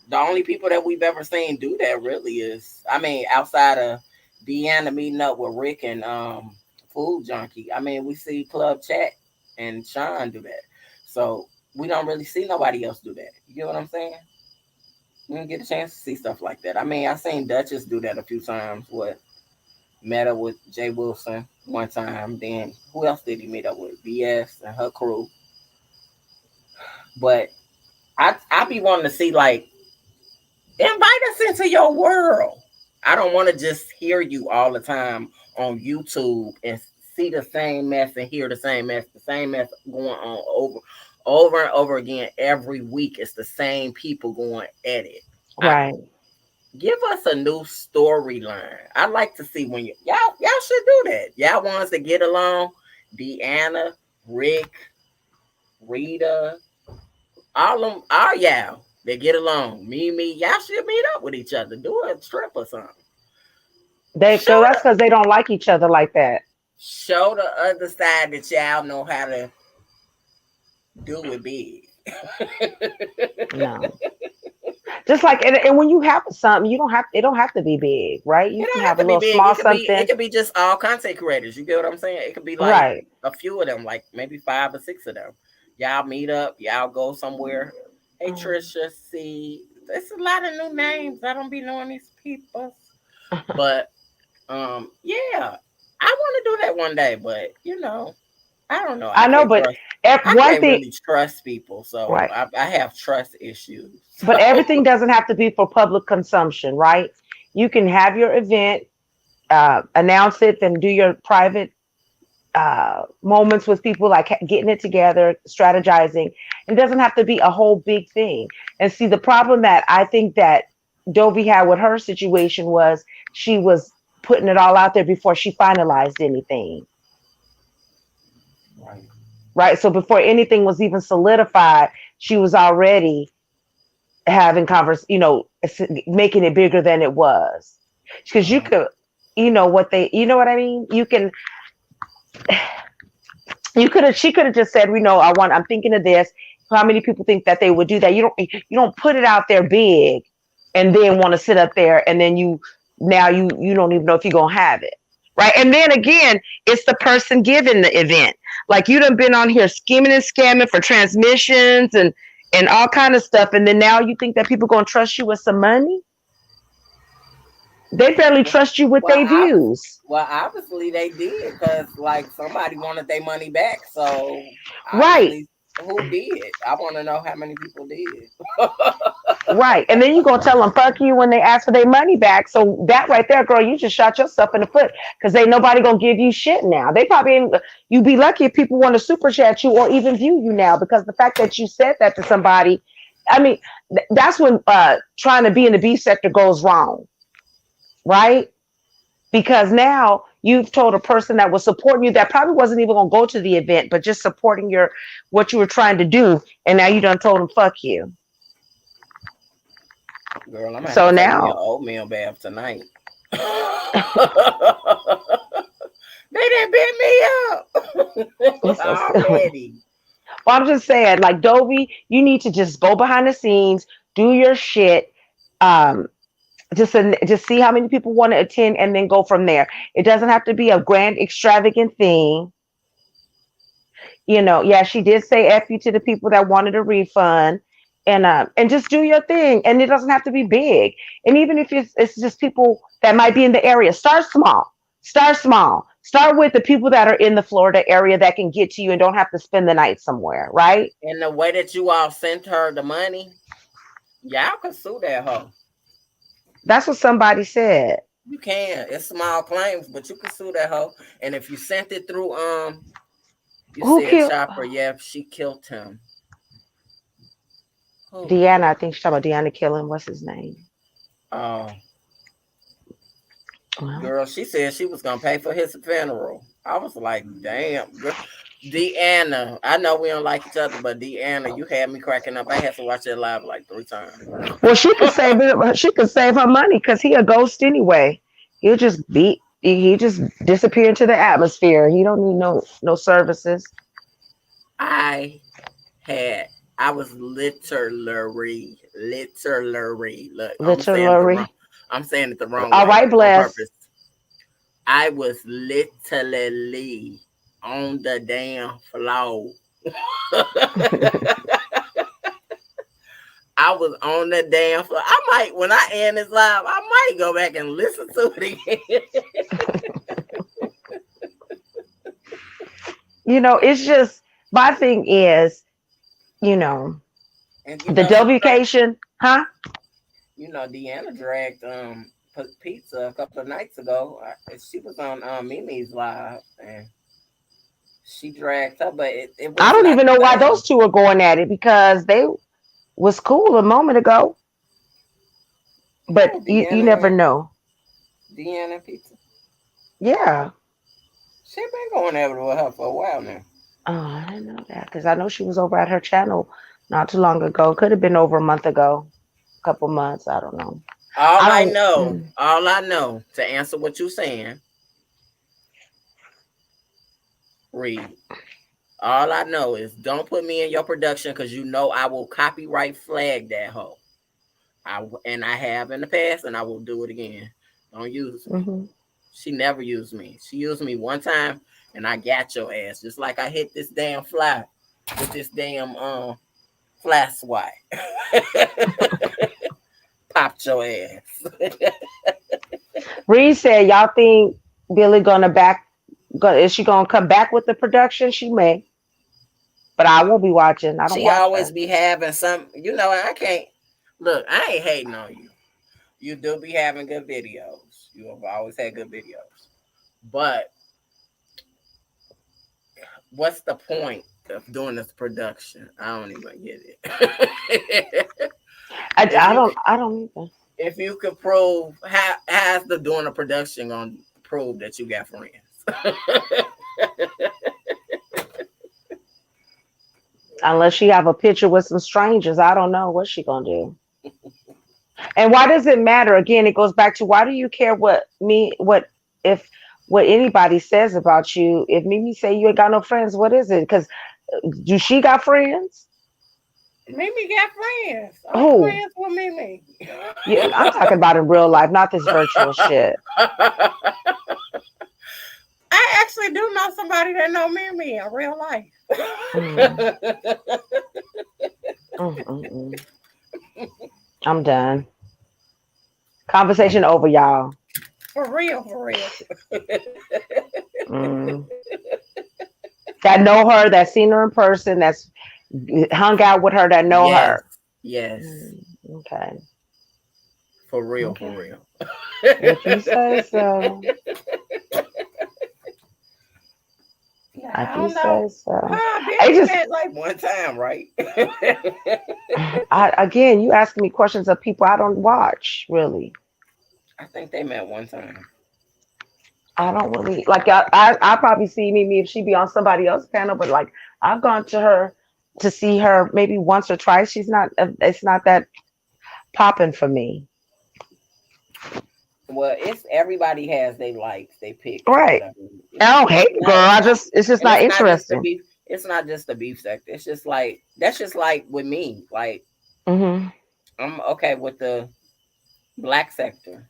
The only people that we've ever seen do that really is, I mean, outside of Deanna meeting up with Rick and Food Junkie. I mean, we see Club Chat and Sean do that. So we don't really see nobody else do that. You get what I'm saying? We didn't get a chance to see stuff like that. I mean, I seen Duchess do that a few times. What met up with Jay Wilson one time. Then who else did he meet up with? BS and her crew. But I be wanting to see like invite us into your world. I don't want to just hear you all the time on YouTube and see the same mess and hear the same mess going on over and over again every week. It's the same people going at it. I, Right. Give us a new storyline. I like to see when y'all should do that. Y'all ones that get along, Deanna, Rick, Rita, all y'all that get along. Me, y'all should meet up with each other. Do a trip or something. They Show go. That's the because they don't like each other like that. show the other side that y'all know how to do it big. No. Just like and when you have something, you don't have it don't have to be big, right? It You can don't have have a to be little big. small It something. could be just all content creators. You get what I'm saying? It could be like Right. a few of them, like maybe 5 or 6 of them. Y'all meet up. Y'all go somewhere. Hey Mm. Trisha, see, there's a lot of new names. I don't be knowing these people, but yeah, I want to do that one day. But I don't know. I know, but I one can't thing, really trust people, so right? I have trust issues. But everything doesn't have to be for public consumption, right? You can have your event, announce it, and do your private moments with people, like getting it together, strategizing. It doesn't have to be a whole big thing. And see, the problem that I think that Dovie had with her situation was she was putting it all out there before she finalized anything, Right. right? So before anything was even solidified, she was already having making it bigger than it was. Because you Uh-huh. could, you know what I mean? She could have just said, I'm thinking of this. How many people think that they would do that? You don't put it out there big and then want to sit up there and then you don't even know if you're gonna have it. Right. And then again, it's the person giving the event. Like you done been on here scheming and scamming for transmissions and all kind of stuff. And then now you think that people gonna trust you with some money? They barely Well, trust you with well, their views. obviously they did because like somebody wanted their money back. So Right. obviously, who did? I want to know how many people did. Right. And then you gonna tell them fuck you when they ask for their money back. So that right there, girl, you just shot yourself in the foot because ain't nobody gonna give you shit now. They probably ain't, you be lucky if people want to super chat you or even view you now because the fact that you said that to somebody, I mean, that's when trying to be in the B sector goes wrong, right? Because now you've told a person that was supporting you that probably wasn't even gonna go to the event, but just supporting what you were trying to do, and now you done told them fuck you. Girl, I'm gonna have So to take me an now oatmeal bath tonight. They done bit me up well, already. I'm just saying, like Dovie, you need to just go behind the scenes, do your shit, um, just see how many people want to attend, and then go from there. It doesn't have to be a grand, extravagant thing. Yeah, she did say F you to the people that wanted a refund, and just do your thing. And it doesn't have to be big. And even if it's just people that might be in the area, start small. Start small. Start with the people that are in the Florida area that can get to you and don't have to spend the night somewhere, right? And the way that you all sent her the money, y'all can sue that hoe. That's what somebody said. You can. It's small claims, but you can sue that hoe. And if you sent it through, you Who said killed Chopper, yeah, she killed him. Who? Deanna? I think she's talking about Deanna killing. What's his name? Oh, Well, girl, she said she was gonna pay for his funeral. I was like, damn, girl. Deanna, I know we don't like each other, but Deanna, you had me cracking up. I had to watch it live like 3 times. well, she could save it. She could save her money because he a ghost anyway. He'll just be. He just disappear into the atmosphere. He don't need no services. I had, I was literally. Look, Literally. I'm saying it the wrong All way right, on bless. purpose. I was literally on the damn floor. I was on the damn floor. I might, when I end this live, I might go back and listen to it again. It's just my thing is, you know, And the Dovication, huh? Deanna dragged pizza a couple of nights ago. She was on Mimi's live, and she dragged her, but it I was don't not even the know why same. those two are going at it because they was cool a moment ago, but Oh, you never know. Deanna and pizza. Yeah. She been going at it with her for a while now. Oh, I didn't know that because I know she was over at her channel not too long ago. Could have been over a month ago, a couple months. I don't know. I don't. All I know to answer what you're saying, read. All I know is don't put me in your production because I will copyright flag that hoe. And I have in the past, and I will do it again. Don't use me. Mhm. She never used me. She used me one time, and I got your ass just like I hit this damn fly with this damn fly swipe. Popped your ass. Reed said, "Y'all think Billy gonna back? Is she gonna come back with the production? She may, but I won't be watching. I don't She watch always her. be having some. I can't look. I ain't hating on you. You do be having good videos. You have always had good videos. But what's the point of doing this production? I don't even get it. I, if I you don't. I don't either. if you could prove how's the doing a production gonna prove that you got friends? Unless she have a picture with some strangers, I don't know what she gonna do. And why does it matter? Again, it goes back to why do you care if what anybody says about you? If Mimi say you ain't got no friends, what is it? Because do she got friends? Mimi got friends. I'm Oh, friends with Mimi. yeah, I'm talking about in real life, not this virtual shit. I actually do know somebody that know Mimi in real life. Mm, mm, mm, mm. I'm done. Conversation over, y'all. For real, for real. Mm. That know her, that seen her in person, that's hung out with her, that know Yes, her. yes, Mm, okay. for real, for Okay. real. If you say so. Yeah, If I you don't know. say so. Huh, I Billy just met like one time, right? again, you asking me questions of people I don't watch, really. I think they met one time. I don't really like I probably see Mimi if she be on somebody else's panel, but like I've gone to her to see her maybe once or twice. It's not that popping for me. Well, it's everybody has they likes, they picks or Right. whatever. I don't hate the girl. It's I not, just it's just and not it's not just the interesting. beef. It's not just the beef sector. It's just like that's just like with me. Like Hmm. I'm okay with the black sector.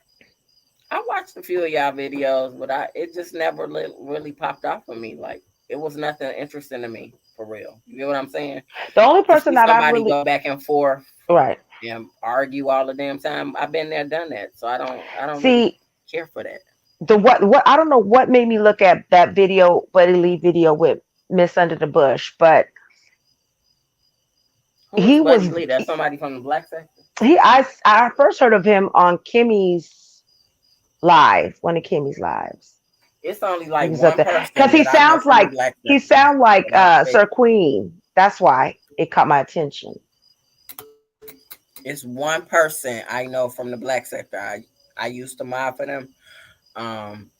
I watched a few of y'all videos, but it just never really popped off for me. Like it was nothing interesting to me. for real. You know what I'm saying? The only To person see that I somebody really go back and forth right and argue all the damn time, I've been there, done that. So I don't really see care for that. the what I don't know what made me look at that video, Buddy Lee video with Miss Under the Bush, but Who is he Buddy was Lee? That's somebody from the black sector. I first heard of him on Kimmy's live, one of Kimmy's lives. It's only He like was up one there because person that I know from the black he sector sound like that I pay. Sir Queen. That's why it caught my attention. It's one person I know from the black sector. I used to mob for them. Um,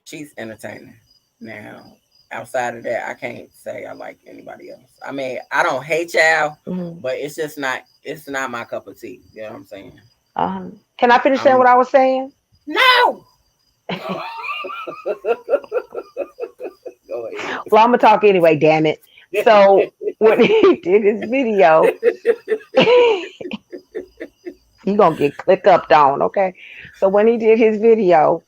she's entertaining. Now, outside of that, I can't say I like anybody else. I mean, I don't hate y'all, Hmm. but it's just not. It's not my cup of tea. You know what I'm saying? Can I finish saying I'm what I was saying? no. Go ahead. Well, I'm gonna talk anyway. Damn it! So when he did his video, you gonna get click up on, okay? So when he did his video,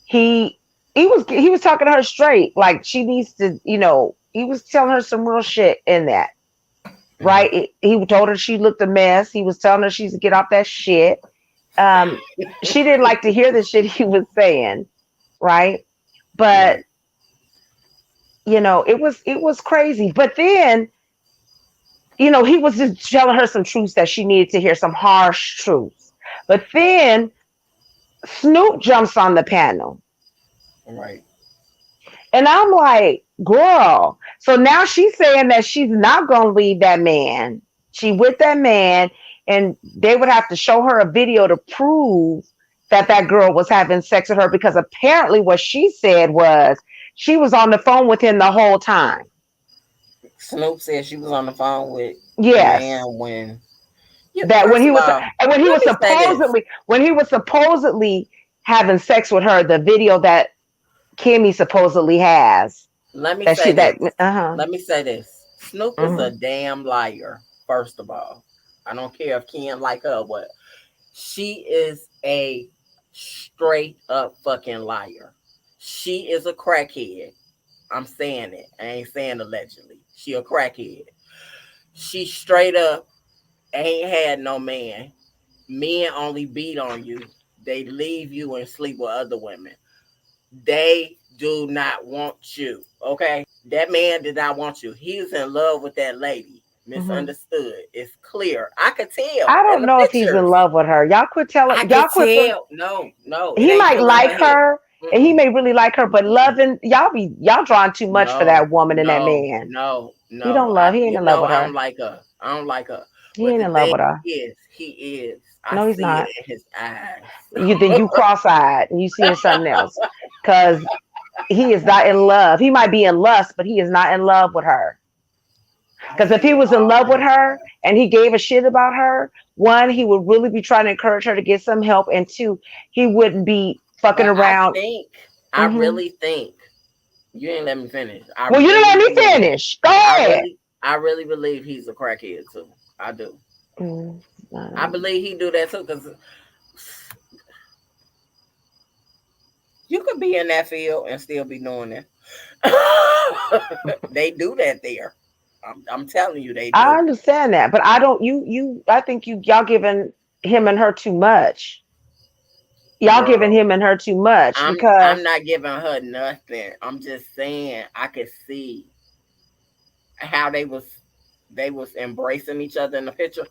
he he was talking to her straight, like she needs to, he was telling her some real shit in that, Mhm. right? He told her she looked a mess. He was telling her she to get off that shit. Um, she didn't like to hear the shit he was saying, right? But Right. it was crazy. But then, he was just telling her some truths that she needed to hear, some harsh truths. But then Snoop jumps on the panel. Right. And I'm like, girl. So now she's saying that she's not going to leave that man. She with that man, and they would have to show her a video to prove that that girl was having sex with her, because apparently what she said was she was on the phone with him the whole time. Snoop said she was on the phone with the man Yes. when. Yeah. That when First he of was all, and when he let was me say this. supposedly having sex with her, the video that Kimmy supposedly has, Let me that say she that this. uh-huh. Let me say this. Snoop is a Mhm. damn liar. First of all, I don't care if Ken like her or what. She is a straight up fucking liar. She is a crackhead. I'm saying it. I ain't saying allegedly. She a crackhead. She straight up ain't had no man. Men only beat on you. They leave you and sleep with other women. They do not want you. Okay? That man did not want you. He's in love with that lady. Mhm. Misunderstood. It's clear. I could tell I in don't the know if he's in pictures. love with her. I could tell. No, no, it He ain't might pulling like her hair. her, and he Mm-mm, may really like her, but mm-mm. loving y'all drawing too much for No, that woman and that no, man. no, He no. don't love. He ain't You in love know, with I don't her. like her. I don't like her. He But ain't the in love thing with her. is, he is. I No, he's see it not. in his eyes. You cross-eyed and you seeing something else, because he is not in love. He might be in lust, but he is not in love with her. I Because if see he it was in all love in with his her eyes. and he gave a shit about her, one, he would really be trying to encourage her to get some help, and two, he wouldn't be fucking But around. I Hmm. really think you ain't let me finish. Well, you didn't let me finish. Go ahead. I really believe he's a crackhead too. I do. Mm, I um, believe he do that too because you could be in that field and still be doing that. They do that there. I'm telling you, they I do. understand that, but I don't. I think y'all giving him and her too much. Y'all giving Girl, him and her too much I'm because. not giving her nothing. I'm just saying I could see how they was embracing each other in the picture.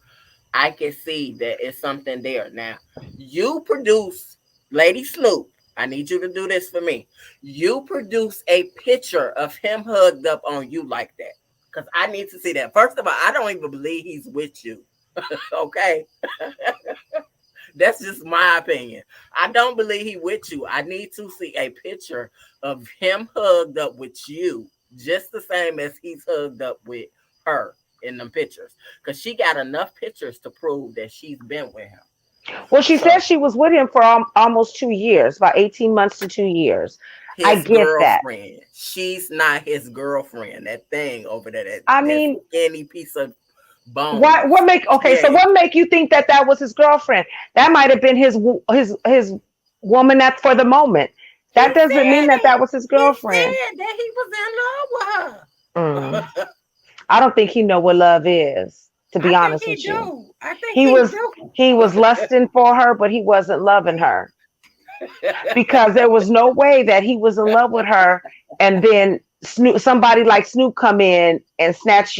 I can see that it's something there. Now, you produce Lady Snoop. I need you to do this for me. You produce a picture of him hugged up on you like that. Because I need to see that. First of all, I don't even believe he's with you. Okay. That's just my opinion. I don't believe he with you. I need to see a picture of him hugged up with you, just the same as he's hugged up with her in them pictures. Because she got enough pictures to prove that she's been with him. Well, she said So she was with him for almost 2 years, about 18 months to 2 years. I his get that. girlfriend, she's not his girlfriend. That thing over there, I that mean, skinny piece of why? bones. What make? Okay, so Yeah. what make you think that that was his girlfriend? That might have been his woman at for the moment. He That doesn't mean said that it. that was his He girlfriend. said that he was in love with Mm. her. I don't think he know what love is, to be I think honest he with you. do. I think He he was do. he was lusting for her, but he wasn't loving her because there was no way that he was in love with her and then somebody like Snoop come in and snatch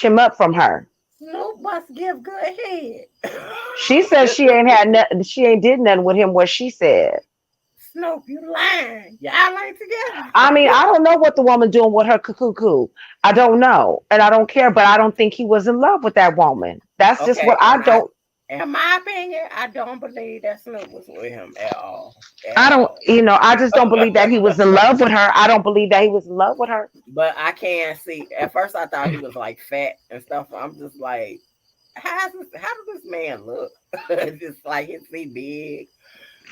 him up from her. Snoop must give good head. She says she ain't had nothing. She ain't did nothing with him. What she said. Snoop, you lying. Y'all ain't together. I mean, I don't know what the woman doing with her cuckoo. I don't know, and I don't care. But I don't think he was in love with that woman. That's just what Okay, I don't. in my opinion, I don't believe that Snoop was with him at all. At I don't. all. I just don't believe that he was in love with her. I don't believe that he was in love with her. But I can't see. At first, I thought he was like fat and stuff. I'm just like, how does this man look? Just like is he big?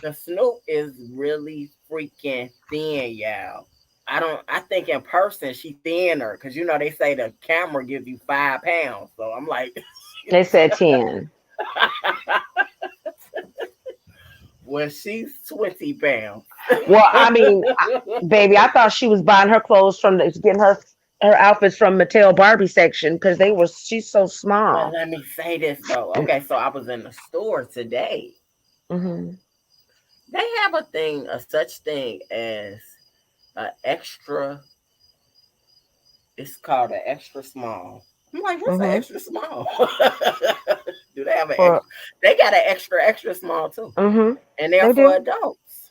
The Snoop is really freaking thin, y'all. I think in person she thinner because they say the camera gives you 5 pounds. So I'm like, They said 10. well, she's 20 pounds. Well, I mean, baby, I thought she was buying her clothes getting her outfits from Mattel Barbie section because she's so But small. let me say this though. Okay, so I was in the store today. Hmm. They have a such thing as an extra. It's called an extra small. I'm like, what's an Hmm. extra small? Do they have an For extra? They got an extra small too, hmm and they're they for do. adults,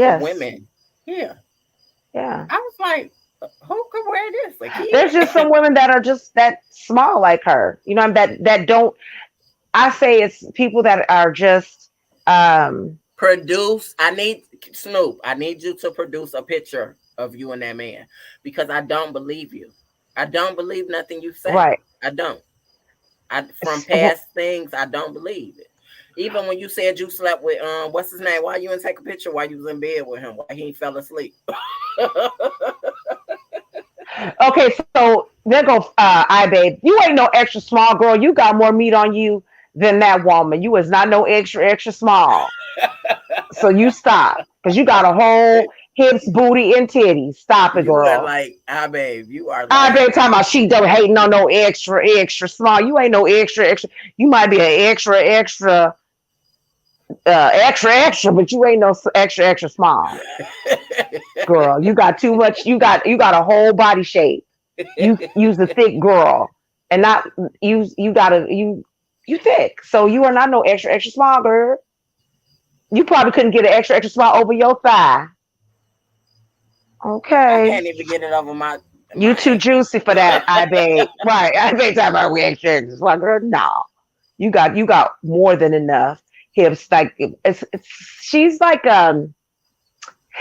for Yes. women. Yeah, Yeah. I was like, who could wear this? A There's just kid? some women that are just that small like her. That don't. I say it's people that are just um Produce. I need Snoop. I need you to produce a picture of you and that man because I don't believe you. I don't believe nothing you say. right. I don't. From past things, I don't believe it. Even when you said you slept with what's his name? Why you didn't take a picture while you was in bed with him? Why he fell asleep? Okay, so there go I babe. You ain't no extra small girl. You got more meat on you than that woman. You is not no extra small. So you stop because you got a whole hips, booty, and titties. Stop it, You are girl. like, ah, babe. You are I like, been talking about she don't hating on no extra small. You ain't no extra. You might be an extra, but you ain't no extra small, girl. You got too much. You got a whole body shape. You use a thick girl, and not you gotta you thick. So you are not no extra small, girl. You probably couldn't get an extra small over your thigh. I Okay. can't even get it over You my too ankle. juicy for that, I bet. Right. I bet talking about we extra small, girl. No. You got more than enough hips. Like she's like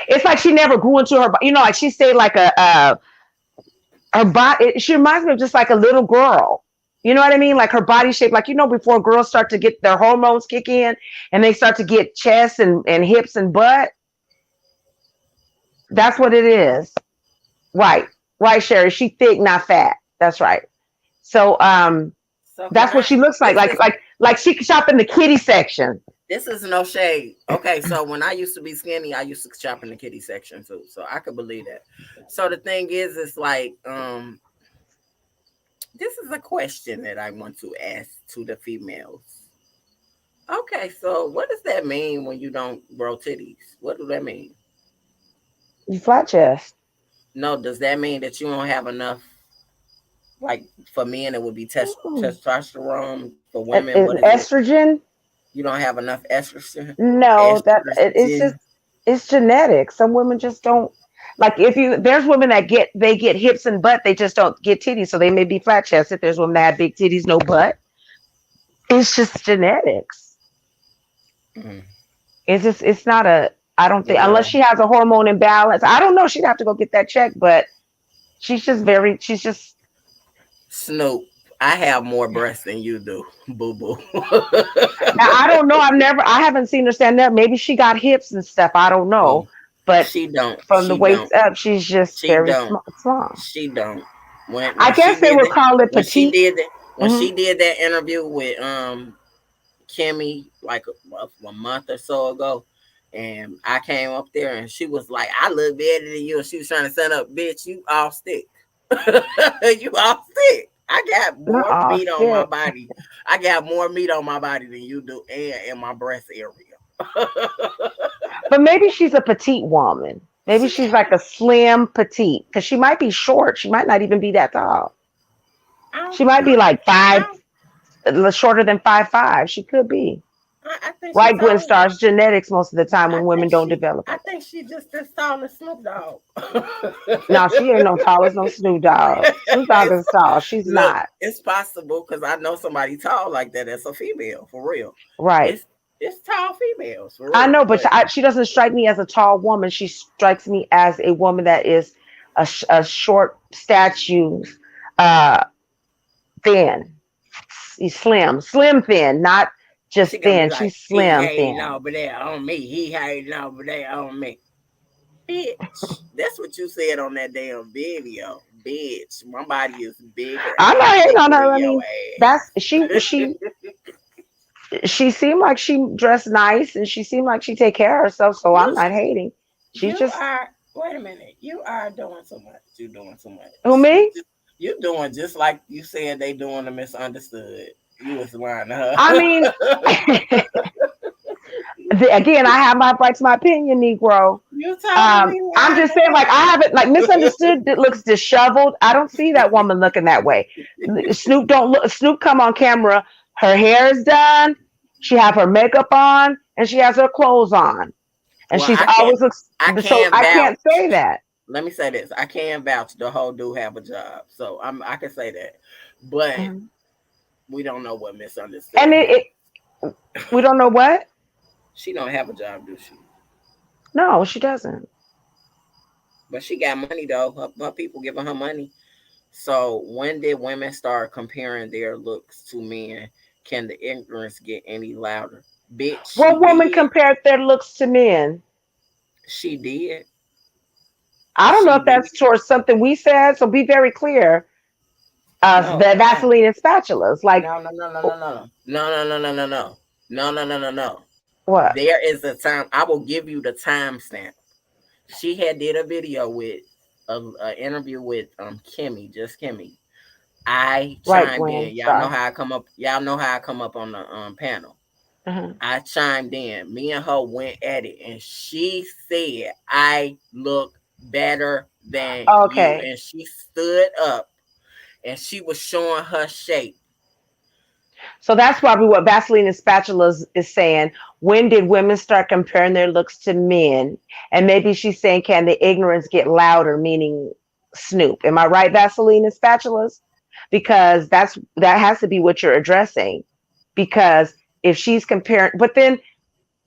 it's like she never grew into her like she stayed like her body. She reminds me of just like a little girl. You know what I mean? Like her body shape, like before girls start to get their hormones kick in and they start to get chest and hips and butt. That's what it is. Right. Right, Sherry. She thick, not fat. That's right. So So can that's what I? she looks like. This Like is like like she could shop in the kitty section. this is no shade. Okay, so when I used to be skinny, I used to shop in the kitty section too. So I could believe that. So the thing is, it's like this is a question that I want to ask to the females. Okay, so what does that mean when you don't grow titties? What do that mean? You flat chest. No, does that mean that you don't have enough? Like for men, it would be Mm-mm. testosterone. For women, what is it? Estrogen? You don't have enough estrogen. No, it's just Estrogen. it's genetic. Some women just don't like if you there's women that get hips and butt, they just don't get titties, so they may be flat chested. There's women that have big titties, no butt. It's just genetics. Mm. It's not a I don't think unless Well, she has a hormone imbalance. I don't know. She'd have to go get that checked, but she's just Snoop, I have more breasts than you do, boo boo. now I don't know. I haven't seen her stand up. Maybe she got hips and stuff. I don't know. Oh, But she don't. from the She waist don't. up, she's just She very don't. small. She don't. When I when she guess they did would that call it when she petite. did that when Hmm. she did that interview with Kimmy like a month or so ago, and I came up there and she was like, "I look better than you," and she was trying to set up, bitch, you all stick. You all sick. I got Not more all meat on my sick. body. I got more meat on my body than you do, and in my breast area. But maybe she's a petite woman. Maybe She, she's like a slim petite because she might be short. She might not even be that tall. I don't, She might be like I, five, don't, shorter than 5'5". She could be. I think she's Right, Gwen taller. Star's genetics most of the time I when women think don't she, develop I it. think she just as tall as Snoop Dogg. No, she ain't no tall as no Snoop Dogg. Snoop Dogg it's, is tall. She's look, not. it's possible because I know somebody tall like that. That's a female for real. Right. It's it's tall females for I real, know, but but she doesn't strike me as a tall woman. She strikes me as a woman that is a short statue, uh, thin, slim thin, not she just gonna be thin. like, She's he slim hating thin. over there on me. He hating over there on me. Bitch. That's what you said on that damn video. Bitch. My body is bigger I'm and not hating on thicker than her. I your mean, that's she seemed like she dressed nice and she seemed like she take care of herself. So I'm you not hating. She's you just are wait a minute. You are doing too much. You doing too who much. me. You doing just like you said they doing the misunderstood. You was lying to her. I mean, again, I have my right to my opinion, Negro. You totally I'm lying just to saying, like, I her. haven't like misunderstood. It looks disheveled. I don't see that woman looking that way. Snoop don't look. Snoop come on camera. Her hair is done. She have her makeup on, and she has her clothes on, and Well, she's always looks. I So can't I vouch. can't say that. Let me say this. I can vouch the whole do have a job. So I can say that. But Mhm. we don't know what And misunderstood means. we don't know what. She don't have a job, do she? No, she doesn't. But she got money though. Her people giving her money. So when did women start comparing their looks to men? Can the ignorance get any louder? Bitch, she What woman did. compared their looks to men? She did. I don't know She if that's did. towards something we said. So be very clear. No, The Vaseline and spatulas, like no, no, no, no, no, no, no, no, no, no, no, no, no, no, no, no, no. what? There is a time. I will give you the timestamp. She had did a video with a interview with Kimmy, just Kimmy. I Right, chimed Gwen in. Y'all know Star. how I come up. Y'all know how I come up on the panel. Uh-huh. I chimed in. Me and her went at it, and she said I look better than you. Okay. And she stood up and she was showing her shape. So that's probably what Vaseline and spatulas is saying. When did women start comparing their looks to men? And maybe she's saying, can the ignorance get louder? Meaning Snoop. Am I right, Vaseline and spatulas? Because that has to be what you're addressing. Because if she's comparing, but then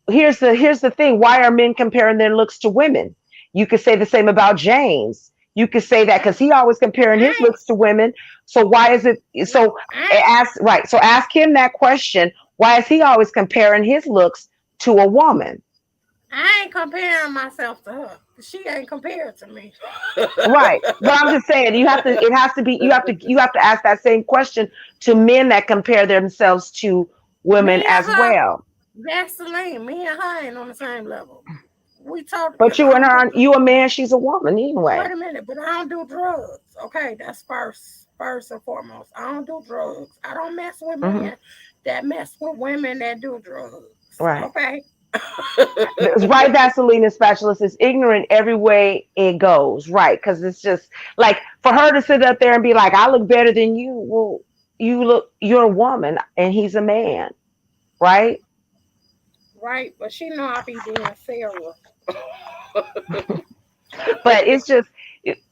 here's the thing. Why are men comparing their looks to women? You could say the same about James. You could say that because he always comparing his I looks to women. So why is it no, so ask right? So ask him that question. Why is he always comparing his looks to a woman? I ain't comparing myself to her. She ain't compared to me. Right. But I'm just saying you have to it has to be you have to ask that same question to men that compare themselves to women Me and as her, well. Vaseline. Me and her ain't on the same level. We talked But because I you and don't do. her, you a man, she's a woman Wait anyway. a minute, but I don't do drugs. Okay, that's first and foremost. I don't do drugs. I don't mess with Hmm. men that mess with women that do drugs. Right. Okay. It's right, Vaseline specialist is ignorant every way it goes. Right. Because it's just like for her to sit up there and be like, I look better than you. Well, you're a woman and he's a man. Right. Right, but she know I be being Sarah. But it's just,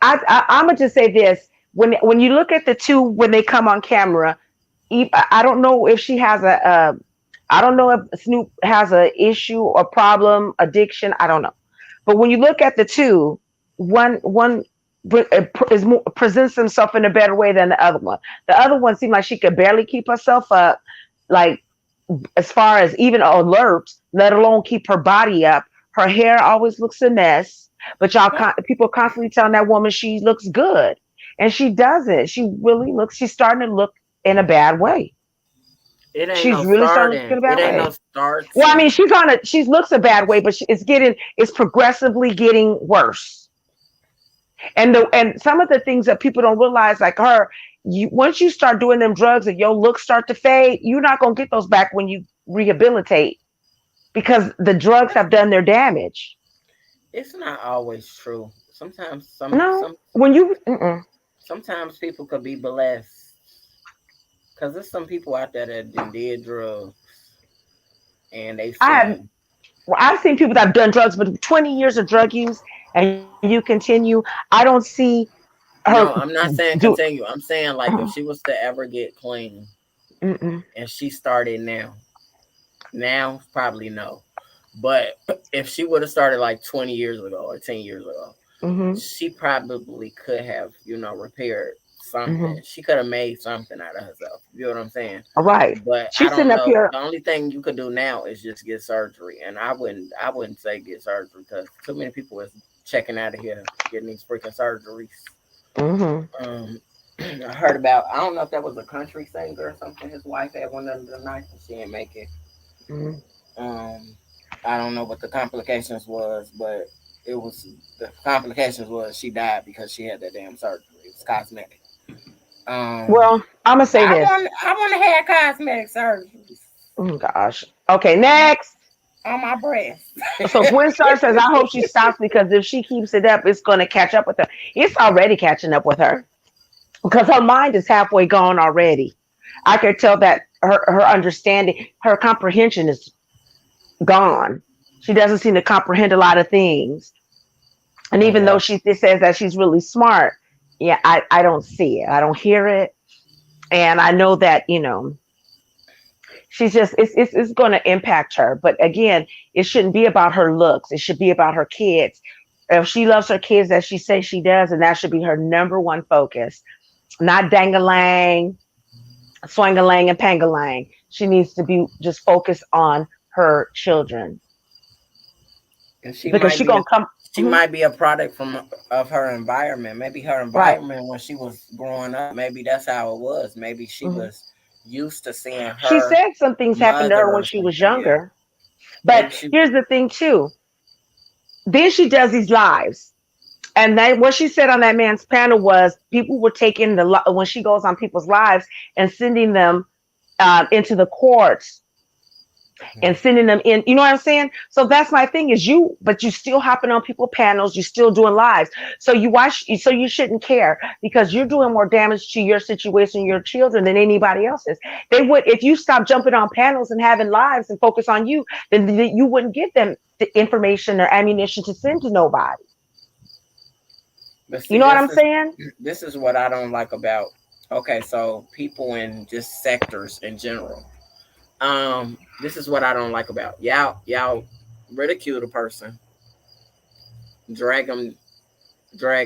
I'm going to just say this. When you look at the two, when they come on camera, I don't know if she has I don't know if Snoop has a issue or problem, addiction. I don't know. But when you look at the two, one presents himself in a better way than the other one. The other one seemed like she could barely keep herself up, like as far as even alert, let alone keep her body up. Her hair always looks a mess, but people constantly telling that woman she looks good, and she doesn't. She really looks. She's starting to look in a bad way. It ain't no She's really starting to look in starting. a It bad ain't no way. Well, I mean, starting. she looks a bad way, but it's progressively getting worse. And some of the things that people don't realize, like her, once you start doing them drugs and your looks start to fade, you're not gonna get those back when you rehabilitate because the drugs have done their damage. It's not always true. Sometimes No, when you, mm-mm. sometimes people could be blessed. Cause there's some people out there that did drugs and they I have, seen. well, I've seen people that have done drugs, but 20 years of drug use and you continue. I don't see her No, I'm not saying do. continue. I'm saying like if uh she was to ever get clean Mm-mm, and she started now probably no. But if she would have started like 20 years ago or 10 years ago, mm-hmm, she probably could have, repaired something. mm-hmm. She could have made something out of herself. You know what I'm saying? All right. But I She's don't sitting up know. here. The only thing you could do now is just get surgery, and I wouldn't say get surgery because too many people is checking out of here getting these freaking surgeries. Mm-hmm, I heard about. I don't know if that was a country singer or something. His wife had one of the nights and she didn't make it. mm-hmm. Um, I don't know what the complications was, but it was the complications was she died because she had that damn surgery. It was cosmetic. Um, Well, I'm gonna say this. I want to have cosmetic surgeries Oh gosh. Okay, next. on my breast. So Gwen Star says, I hope she stops because if she keeps it up, it's going to catch up with her. It's already catching up with her because her mind is halfway gone already. I could tell that her understanding, her comprehension is gone. She doesn't seem to comprehend a lot of things. And even though Yeah. she says that she's really smart, yeah, I don't see it. I don't hear it. And I know that, she's just it's going to impact her, but again, it shouldn't be about her looks. It should be about her kids. If she loves her kids as she says she does, and that should be her number one focus, not dangalang, swangalang, and pangalang. She needs to be just focused on her children And she because might she be gonna come. she Mhm, might be a product of her environment. Maybe her right. environment when she was growing up, maybe that's how it was. Maybe she Mhm. was used to seeing She her said some things happened to mother her when or she was something. Yeah. younger, but Maybe she here's the thing too. Then she does these lives. And that what she said on that man's panel was people were taking when she goes on people's lives and sending them into the courts and sending them in. You know what I'm saying? So that's my thing is but you still hopping on people panels, you still doing lives. So so you shouldn't care because you're doing more damage to your situation, your children than anybody else's. They would, if you stop jumping on panels and having lives and focus on you, then you wouldn't give them the information or ammunition to send to nobody. but You see know what I'm saying? this is what I don't like about okay, so people in just sectors in general. This is what I don't like about y'all ridicule the person, drag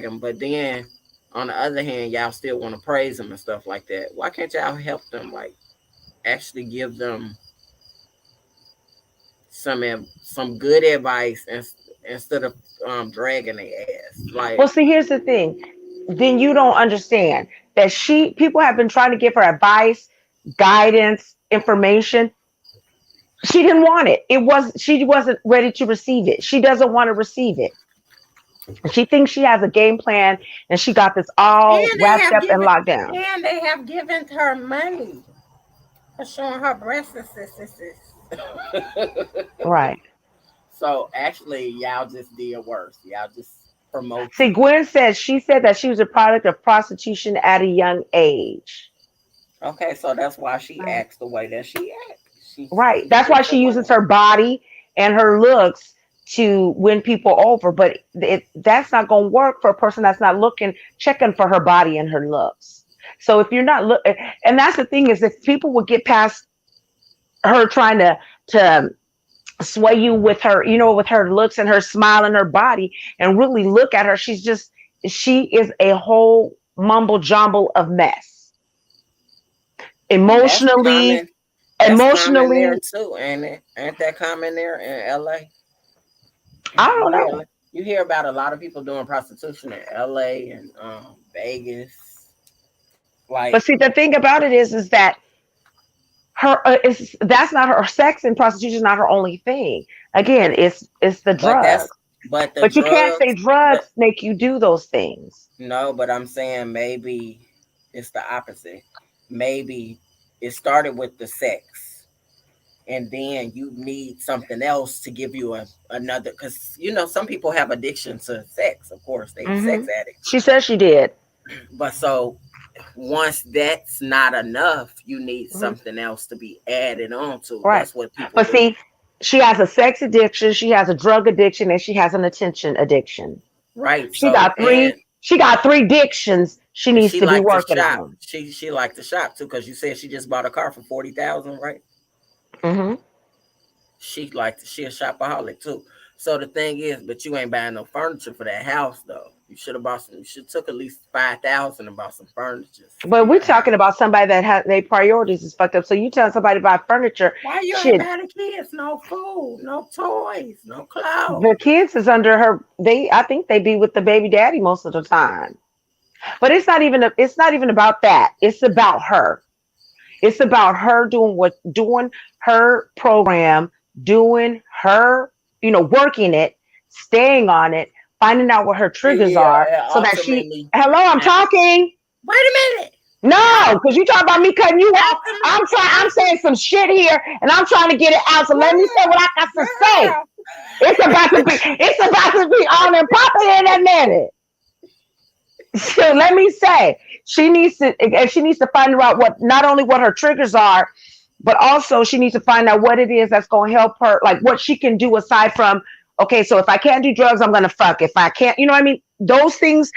them, but then on the other hand, y'all still want to praise them and stuff like that. Why can't y'all help them? Like actually give them some good advice instead of dragging their ass. Like Well, see, here's the thing. Then you don't understand that people have been trying to give her advice, guidance, information. She didn't want it. She wasn't ready to receive it. She doesn't want to receive it. She thinks she has a game plan and she got this all and wrapped up and locked down. they have given her money for showing her breasts. Right. So actually, y'all just did worse. Y'all just See, promoted. Gwen said she said that she was a product of prostitution at a young age. Okay, so that's why she Right. acts the way that she acts. Right. She's That's why she uses different. her body and her looks to win people over. But that's not going to work for a person that's not checking for her body and her looks. So if you're not and that's the thing is if people would get past her trying to sway you with her, with her looks and her smile and her body and really look at her, she is a whole mumble jumble of mess. And that's Emotionally, common. That's common there emotionally, too, ain't it? Ain't that common there in LA? I You don't know. hear you hear about a lot of people doing prostitution in LA and Vegas. Like But see, the thing about it is that her that's not her sex and prostitution is not her only thing. Again, it's the but drugs. But the But you can't say drugs, but drugs make you do those things. no, but I'm saying maybe it's the opposite. Maybe it started with the sex, and then you need something else to give you another. Because some people have addiction to sex. Of course, they Hmm. sex addicts. She said she did. But so once that's not enough, you need Mhm. something else to be added on to. Right. That's what people But do. see, she has a sex addiction, she has a drug addiction, and she has an attention addiction. Right. She So got three. She got three addictions she and needs she to be liked to working shop. on. She liked to shop too, because you said she just bought a car for 40,000, right? Hmm. She a shopaholic too. So the thing is, but you ain't buying no furniture for that house though. You should have bought some. You should took at least 5,000 and bought some furniture for But we're your talking house. about somebody that has their priorities is fucked up. So you tell somebody to buy furniture, Why you ain't shit. buying the kids no food, no toys, no The clothes? kids is under her. I think they be with the baby daddy most of the time. But it's not even about that. It's about her. It's about her doing her program, doing her, working it, staying on it, finding out what her triggers Yeah, are and so that she, ultimately, hello, I'm and talking. wait a minute. No, because you talk about me cutting you off. After, I'm after, saying some shit here and I'm trying to get it out. So let me say what girl, I got to say. girl. It's about to be on and popping in a minute. So let me say, she needs to find out what not only what her triggers are, but also she needs to find out what it is that's going to help her, like what she can do aside from, okay, so if I can't do drugs, I'm going to fuck. If I can't, you know what I mean? Those things,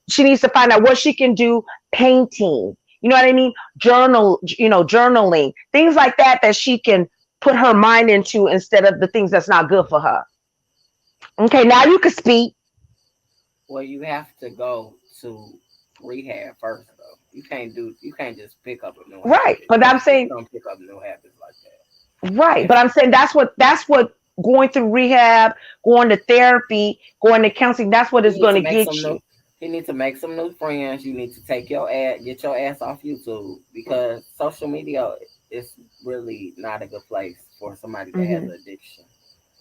she needs to find out what she can do, painting, you know what I mean? Journaling, things like that, that she can put her mind into instead of the things that's not good for her. Okay, now you can speak. Well, you have to go to rehab first, though. You can't just pick up a new Right. habit. But I'm Most people saying, don't pick up new habits like that. right. If But I'm saying that's what going through rehab, going to therapy, going to counseling, that's what you it's need going to to make get some new, you. you need to make some new friends. You need to get your ass off YouTube, because social media is really not a good place for somebody that has Hmm. an addiction,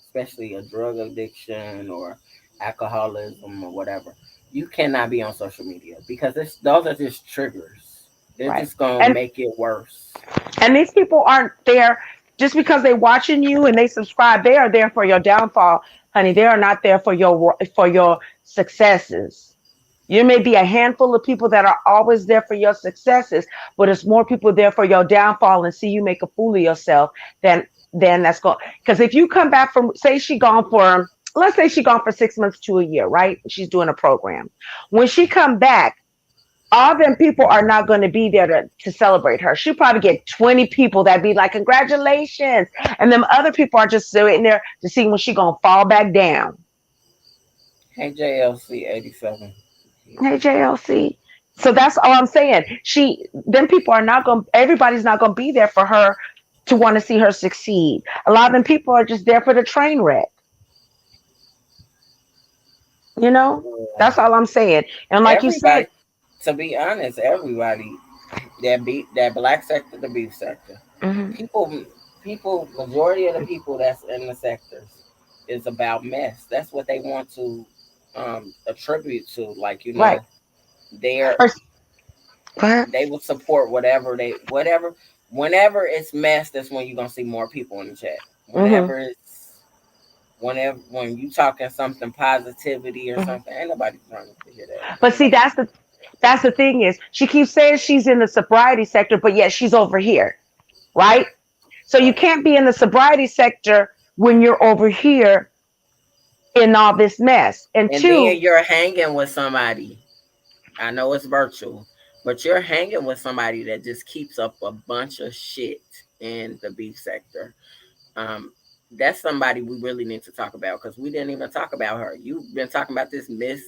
especially a drug addiction or alcoholism or whatever. You cannot be on social media because those are just triggers. They're Right. just gonna And make it worse. these people aren't there just because they watching you and they subscribe. They are there for your downfall, honey. They are not there for your successes. You may be a handful of people that are always there for your successes, but it's more people there for your downfall and see you make a fool of yourself than that's going. Because if you come back from, say, let's say she gone for 6 months to a year, right? She's doing a program. When she come back, all them people are not going to be there to celebrate her. She'll probably get 20 people that be like, congratulations. And them other people are just sitting there to see when she going to fall back down. Hey JLC 87. Hey, JLC. So that's all I'm saying. Them people are not going, everybody's not going to be there for her to want to see her succeed. A lot of them people are just there for the train wreck, you know? That's all I'm saying. And like you said, Everybody, to be honest, everybody that black sector, the beef sector, mhm, people, majority of the people that's in the sectors is about mess. That's what they want to attribute to. Like right. they're Or- Go ahead. they will support whatever. Whenever it's mess, that's when you're gonna see more people in the chat. Hmm. When you talking something positivity or Hmm. something, ain't nobody trying to hear that. But Ain't see, nobody. that's the thing is she keeps saying she's in the sobriety sector, but yet she's over here, right? So you Right. can't be in the sobriety sector when you're over here in all this mess. And And then two, you're hanging with somebody. I know it's virtual, but you're hanging with somebody that just keeps up a bunch of shit in the beef sector. Um, that's somebody we really need to talk about, because we didn't even talk about her. You've been talking about this miss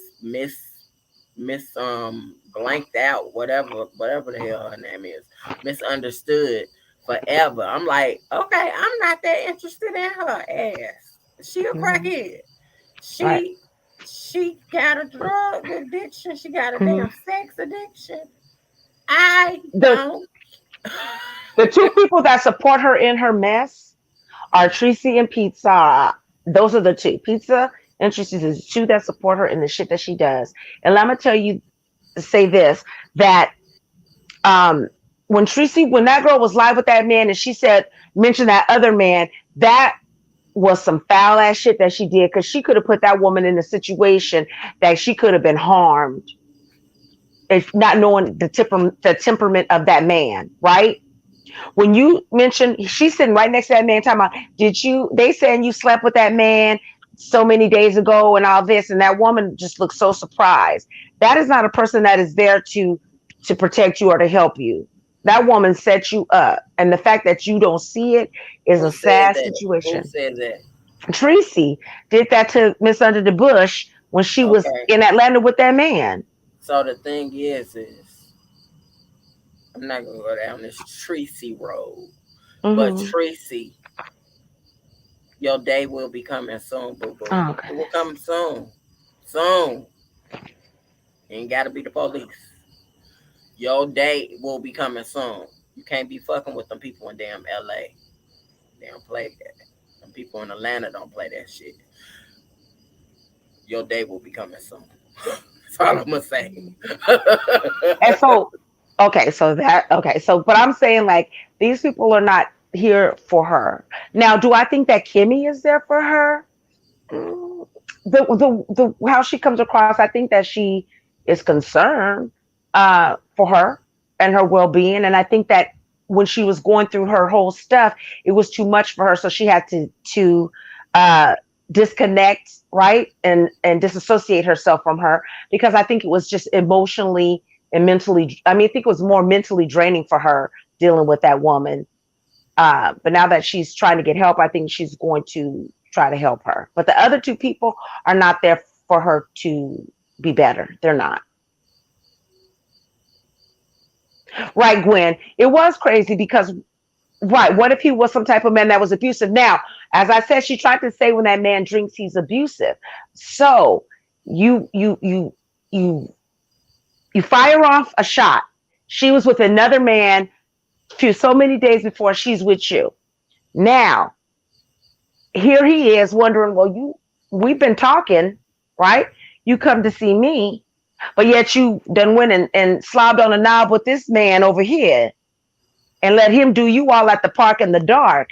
blanked out, whatever the hell her name is, misunderstood forever. I'm like, okay, I'm not that interested in her ass. She a mhm, crackhead. right. She she got a drug addiction. She got a Mhm. damn sex addiction. I The don't. the two people that support her in her mess are Tracy and Pizza. Those are the two, Pizza And she sees the two that support her in the shit that she does. And I'm gonna tell you, say this, that um when that girl was live with that man and she said, mentioned that other man, that was some foul ass shit that she did, because she could have put that woman in a situation that she could have been harmed, if not knowing the temperament of that man, right? When you mentioned, she's sitting right next to that man talking about, they saying you slept with that man so many days ago and all this, and that woman just looks so surprised. That is not a person that is there to protect you or to help you. That woman set you up, and the fact that you don't see it is Who a said sad that? Who situation. said that? Tracy did that to Miss Under the Bush when she was Okay. in Atlanta with that man. So the thing is I'm not gonna go down this Tracy road, but Mm-hmm. Tracy, your day will be coming soon, boo boo. Oh It will goodness. come soon, soon. Ain't gotta be the police. Your day will be coming soon. You can't be fucking with them people in damn LA. They don't play that. Them people in Atlanta don't play that shit. Your day will be coming soon. That's all I'm gonna say. And so, but I'm saying, like, these people are not here for her. Now, do I think that Kimmy is there for her? Mm, the how she comes across, I think that she is concerned for her and her well-being, and I think that when she was going through her whole stuff, it was too much for her, so she had to uh disconnect, right, and disassociate herself from her, because I think it was just emotionally and mentally, I mean, I think it was more mentally draining for her dealing with that woman. But now that she's trying to get help, I think she's going to try to help her. But the other two people are not there for her to be better. They're not. Right, Gwen? It was crazy because, right, what if he was some type of man that was abusive? Now, as I said, she tried to say when that man drinks, he's abusive. So you you you you you fire off a shot. She was with another man so many days before she's with you. Now here he is wondering, well, we've been talking, right? You come to see me, but yet you done went and slobbed on a knob with this man over here and let him do you all at the park in the dark.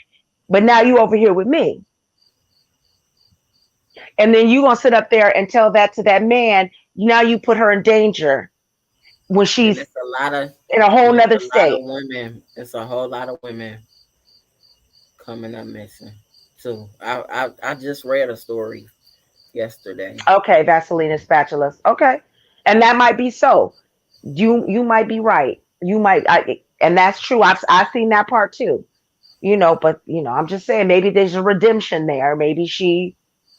But now you over here with me. And then you gonna sit up there and tell that to that man. Now you put her in danger when And she's it's a lot of in a whole and it's nother a lot of state. women. It's a whole lot of women coming up missing too. I just read a story yesterday. Okay, Vaseline spatulas. Okay. And that might be so. You might be right. And that's true. I've seen that part too. But I'm just saying, maybe there's a redemption there. Maybe she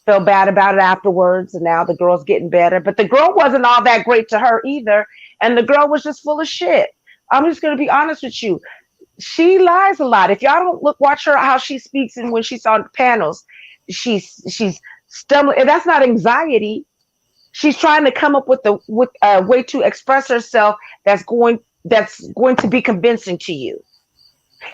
felt bad about it afterwards, and now the girl's getting better. But the girl wasn't all that great to her either, and the girl was just full of shit. I'm just gonna be honest with you. She lies a lot. If y'all don't watch her how she speaks and when she's on panels, she's stumbling. And that's not anxiety. She's trying to come up with a way to express herself that's going to be convincing to you.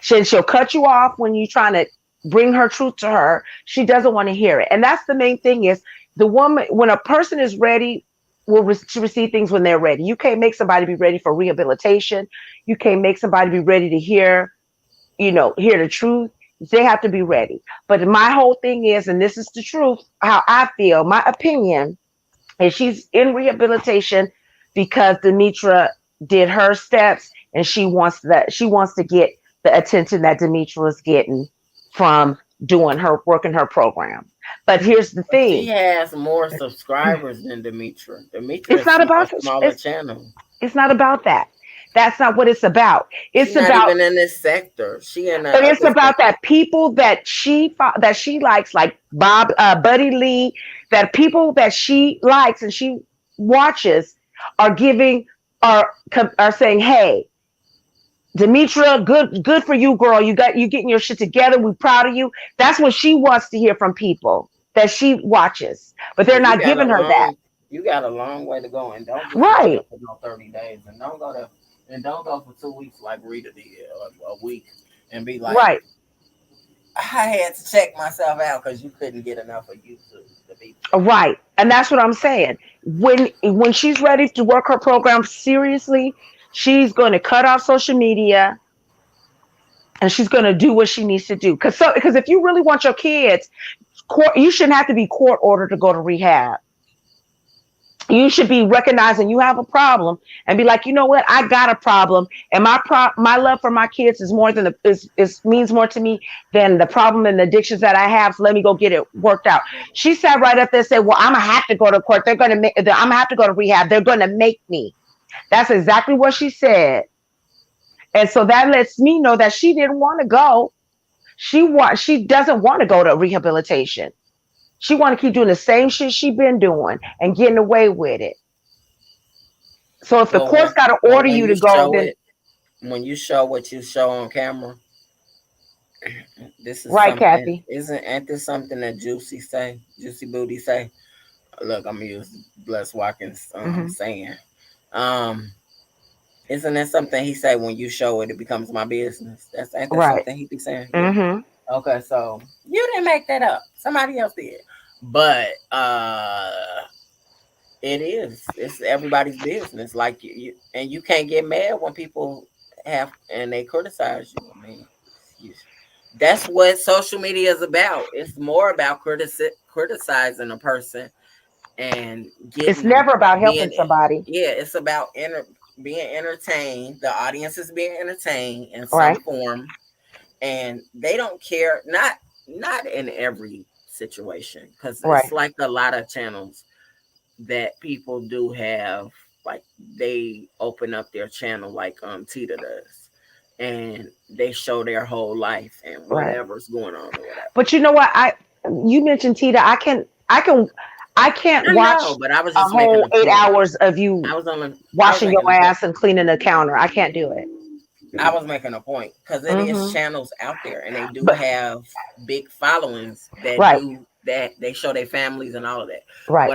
She'll cut you off when you're trying to bring her truth to her. She doesn't want to hear it. And that's the main thing, is the woman, when a person is ready, to receive things when they're ready. You can't make somebody be ready for rehabilitation. You can't make somebody be ready to hear the truth. They have to be ready. But my whole thing is, and this is the truth, how I feel, my opinion, and she's in rehabilitation because Demetra did her steps, and she wants to get the attention that Demetra is getting from doing her working her program. But here's the But she thing. has more subscribers than Demetra. Demetra It's is not a about smaller channel. it's not about that. That's not what it's about. She It's not about even in this sector. She in the but it's other about sector. that people that she likes, like Buddy Lee, that people that she likes and she watches are giving are saying, "Hey, Demetra, good for you, girl. You getting your shit together. We're proud of you." That's what she wants to hear from people that she watches, but they're But not giving her that. you got a long way to go, and don't just go there Right, for no 30 days, and don't go for 2 weeks like Rita did, a week, and be like, right. I had to check myself out because you couldn't get enough of YouTube. be. Right. And that's what I'm saying. When she's ready to work her program seriously, she's going to cut off social media and she's going to do what she needs to do. Because if you really want your kids, you shouldn't have to be court ordered to go to rehab. You should be recognizing you have a problem and be like, you know what, I got a problem, and my love for my kids is more than is means more to me than the problem and the addictions that I have. So let me go get it worked out. She sat right up there and said, well, I'm gonna have to go to court. They're gonna make. I'm gonna have to go to rehab. They're gonna make me. That's exactly what she said, and so that lets me know that she didn't want to go. She doesn't want to go to rehabilitation. She want to keep doing the same shit she been doing and getting away with it. So if the Well, court's got to order when you you to go, show then it, when you show what you show on camera, this is right, something. Kathy. Ain't this something that Juicy Booty say? Look, I'm gonna use Bless Watkins Hmm. saying. Um, isn't that something he say when you show it, it becomes my business? That's ain't that Right. something he be saying? Yeah. Hmm. Okay, so you didn't make that up. Somebody else did. But it is. It's everybody's business. Like and you can't get mad when people have and they criticize you. I mean, you, that's what social media is about. It's more about criticizing a person and It's getting never about helping being somebody. yeah. It's about being entertained. The audience is being entertained in some Right. form, and they don't care. Not in every situation, because Right. it's like a lot of channels that people do have, like they open up their channel like Tita does, and they show their whole life and Right. whatever's going on or whatever. But you know what? You mentioned Tita. I can't I know, watch but I was a just making whole a eight point. hours of you I was washing making your a point. ass and cleaning the counter. I can't do it. I was making a point because it is Hmm. channels out there, and they do But have big followings that right. do that. They show their families and all of that. Right.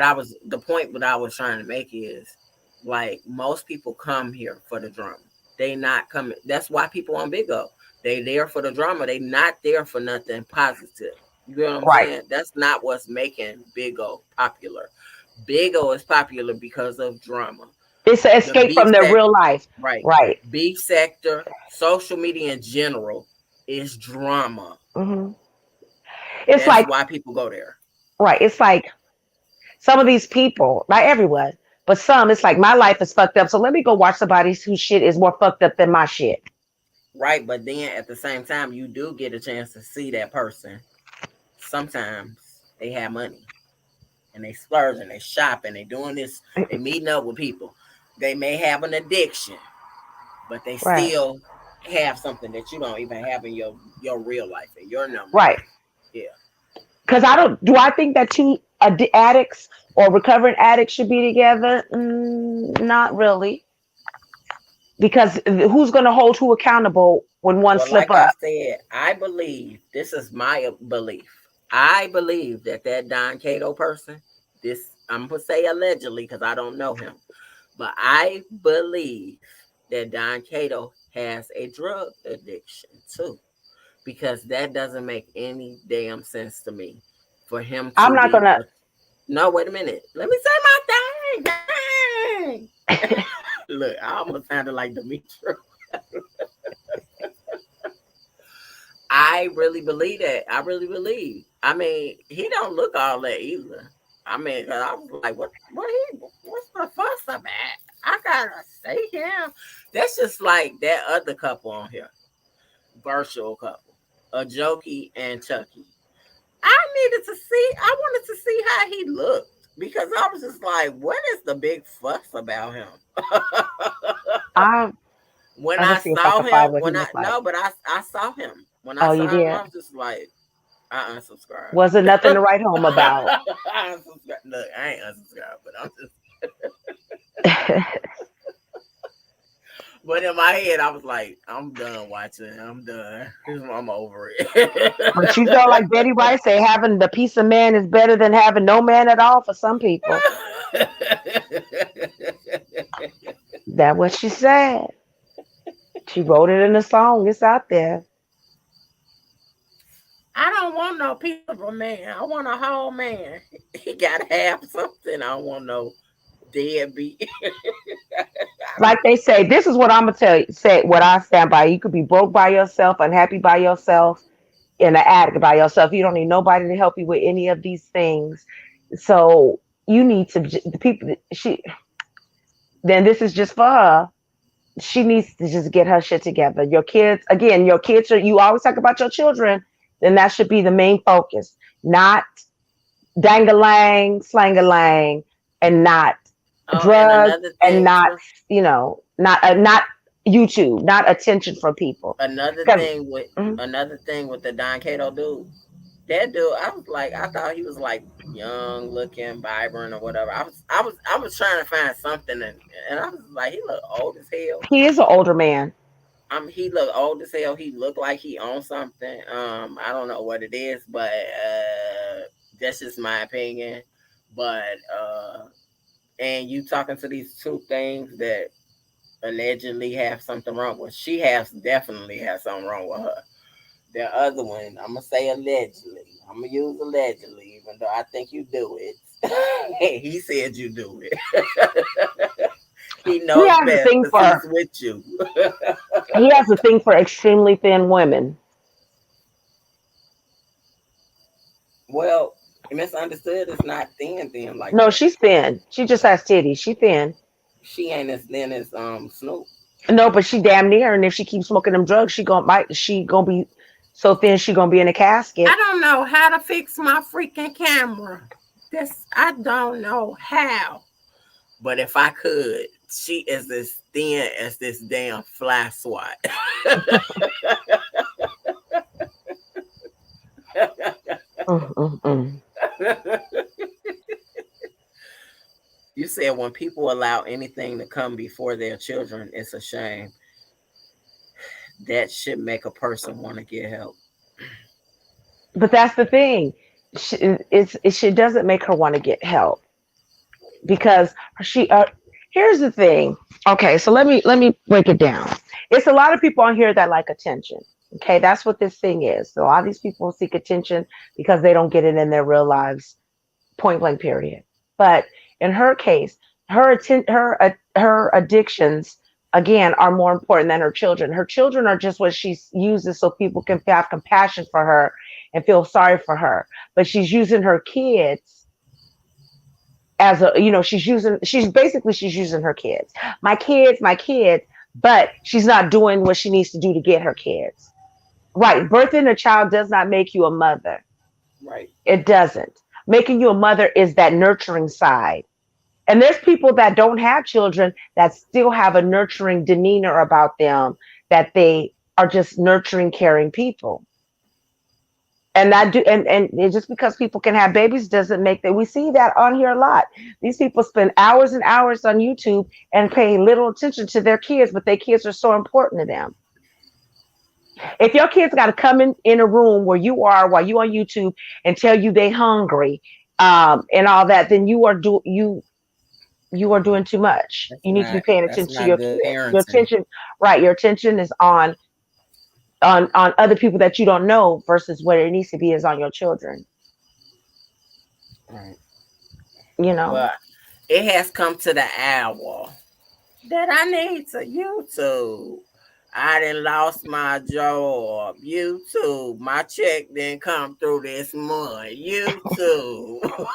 The point what I was trying to make is, like, most people come here for the drama. They not coming. That's why people on Big O, they there for the drama. They not there for nothing positive. You know what I'm Right. saying? That's not what's making Big O popular. Big O is popular because of drama. It's an The escape beef from their sec, real life. right? Right. Beef sector, social media in general is drama. Hmm. It's That's like why people go there. right. It's like some of these people, not everyone, but some, it's like my life is fucked up. So let me go watch somebody whose shit is more fucked up than my shit. Right, but then at the same time, you do get a chance to see that person. Sometimes they have money and they splurging, they shopping, they doing this, they meeting up with people. They may have an addiction, but they Right. still have something that you don't even have in your real life, in your normal Right. life. Yeah. Because do I think that two addicts or recovering addicts should be together? Not really. Because who's going to hold who accountable when one Well, slip like I up? said, I believe this is my belief. I believe that Don Cato person, this I'm gonna say allegedly because I don't know him, but I believe that Don Cato has a drug addiction too, because that doesn't make any damn sense to me for him I'm to not be. going to. No, wait a minute. Let me say my thing. Dang. Look, I almost sounded like Demetra. I really believe that. I really believe. I mean, he don't look all that either. I mean, 'cause I was like, what's the fuss about? I gotta say him. That's just like that other couple on here, virtual couple, a Jokey and Chucky. I wanted to see how he looked because I was just like, what is the big fuss about him? I'm, When I'm going I to see if I saw can find him, what he when I looked like. no, but I saw him. When I Oh, saw you him, did? I was just like, I unsubscribed. Wasn't nothing to write home about. I unsubscribed. Look, I ain't unsubscribed, but I'm just. But in my head, I was like, I'm done watching. I'm done. I'm over But you know, like Betty it. White say, having the piece of man is better than having no man at all for some people. That's what she said. She wrote it in a song. It's out there. I don't want no piece of a man. I want a whole man. He gotta have something. I don't want no deadbeat. I Like don't. they say, this is what I'm gonna tell you. Say what I stand by. You could be broke by yourself, unhappy by yourself, in an addict by yourself. You don't need nobody to help you with any of these things. So you need to the people. She then this is just for her. She needs to just get her shit together. Your kids, again, your kids are. You always talk about your children. Then that should be the main focus, not dangalang, slangalang, and not Oh, and drugs, another and thing not too. not YouTube, not attention from people. Another Because thing with another thing with the Don Cato dude. That dude, I was like, I thought he was like young looking, vibrant or whatever. I was trying to find something, and I was like, he looked old as hell. he is an older man. He looked old as hell. He looked like he owned something. I don't know what it is, but that's just my opinion. But and you talking to these two things that allegedly have something wrong with. She has definitely has something wrong with her. The other one, I'm gonna say allegedly. I'm gonna use allegedly, even though I think you do it. He said you do it. He He knows has a best thing because he's for with you. he has a thing for extremely thin women. Well, misunderstood is not thin like No, that. she's thin. She just has titties. She thin. She ain't as thin as Snoop. No, but she damn near. And if she keeps smoking them drugs, she gonna be so thin she gonna be in a I casket. don't know how to fix my freaking camera. This I don't know how. But if I could, she is as thin as this damn fly swat. Mm. You said when people allow anything to come before their children, it's a shame. That should make a person want to get help. But that's the thing. She doesn't make her want to get help because she. Here's the thing. Okay, so let me break it down. It's a lot of people on here that like attention. Okay, that's what this thing is. So a lot of these people seek attention because they don't get it in their real lives. Point blank. Period. But in her case, her addictions again are more important than her children. Her children are just what she uses so people can have compassion for her and feel sorry for her. But she's using her kids as a she's using her kids. My kids, but she's not doing what she needs to do to get her kids. Right. Birthing a child does not make you a mother. Right. It doesn't. Making you a mother is that nurturing side. And there's people that don't have children that still have a nurturing demeanor about them, that they are just nurturing, caring people. And that do and just because people can have babies doesn't make that. We see that on here a lot. These people spend hours and hours on YouTube and pay little attention to their kids, but their kids are so important to them. If your kids got to come in a room where you are while you on YouTube and tell you they hungry, and all that, then you are doing too much. That's You need to be not paying that's attention to not your good kids. Your parenting. attention, right? Your attention is on other people that you don't know versus where it needs to be is on your children. Right. You know. But it has come to the hour that I need to YouTube. I done lost my job. YouTube. My check didn't come through this month. YouTube.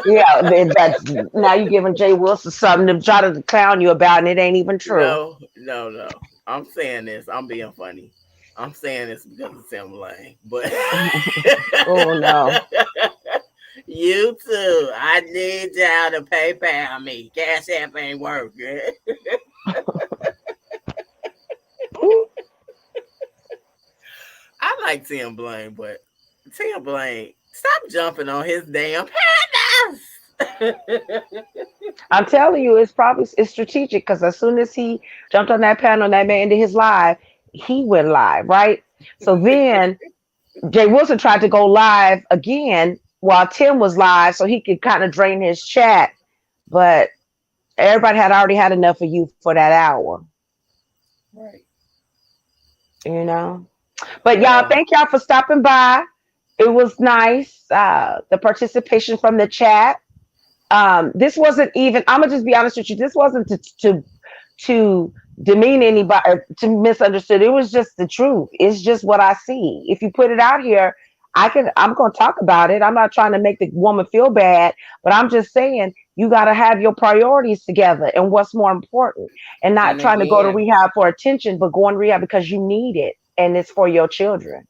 Yeah, that's now you giving Jay Wilson something to try to clown you about, and it ain't even true. No, no, no. I'm saying this. I'm being funny. I'm saying this because it's Tim Lane. But Oh no. YouTube, I need y'all to PayPal me. Cash App ain't working. I like Tim Blaine, but Tim Blaine, stop jumping on his damn pandas. I'm telling you, it's strategic because as soon as he jumped on that panel and that man into his live, he went live, right? So then Jay Wilson tried to go live again while Tim was live so he could kind of drain his chat, but everybody had already had enough of you for that hour, Right. you know. But y'all, Well, thank y'all for stopping by. It was nice. The participation from the chat. This wasn't even. I'm gonna just be honest with you. This wasn't to demean anybody or to misunderstood. It was just the truth. It's just what I see. If you put it out here, I'm gonna talk about it. I'm not trying to make the woman feel bad, but I'm just saying you gotta have your priorities together and what's more important, and not And trying to go to again, rehab for attention, but going to rehab because you need it and it's for your children.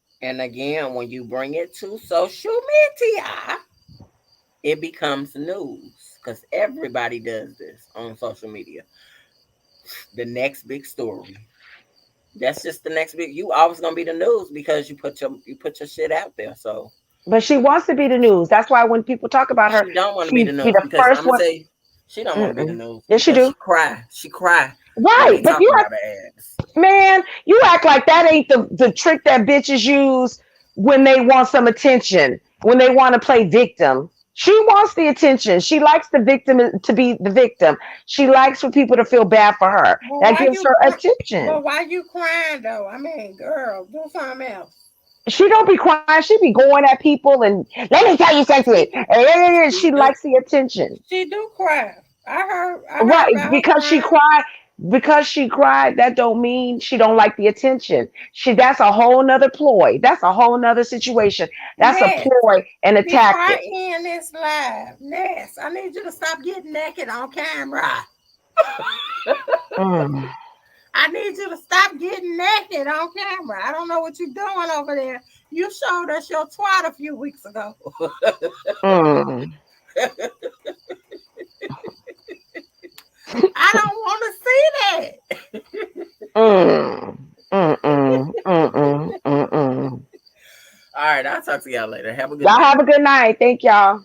when you bring it to social media, it becomes news because everybody does this on social media. The next big story. That's just the next big. You always gonna be the news because you put your shit out there. So But she wants to be the news. That's why when people talk about her, she don't want to be she the be news the because I'm first gonna one. say she don't want to be the Mm-mm. news Yes, you because do. she cry when Right, they but talk about her ass. man, you act like that ain't the trick that bitches use when they want some attention, when they want to play victim. She wants the attention. She likes the victim to be the victim. She likes for people to feel bad for her. But That why gives you her cry? attention. But why you crying though? I mean, girl, do something else. She don't be crying. She be going at people and let me tell you something. She do. And She she do. likes the attention. She do cry. I heard Right, about her crying. because she cried, that don't mean she don't like the attention. That's a whole nother ploy. That's a whole nother situation. That's a Ness, ploy and a before I tactic. end this live, Ness, I need you to stop getting naked on camera. Mm. I need you to stop getting naked on camera. I don't know what you're doing over there. You showed us your twat a few weeks ago. Mm. I don't want to see that. Mm. Mm-mm. Mm-mm. Mm-mm. All right, I'll talk to y'all later. Have a good Y'all night. have a good night. Thank y'all.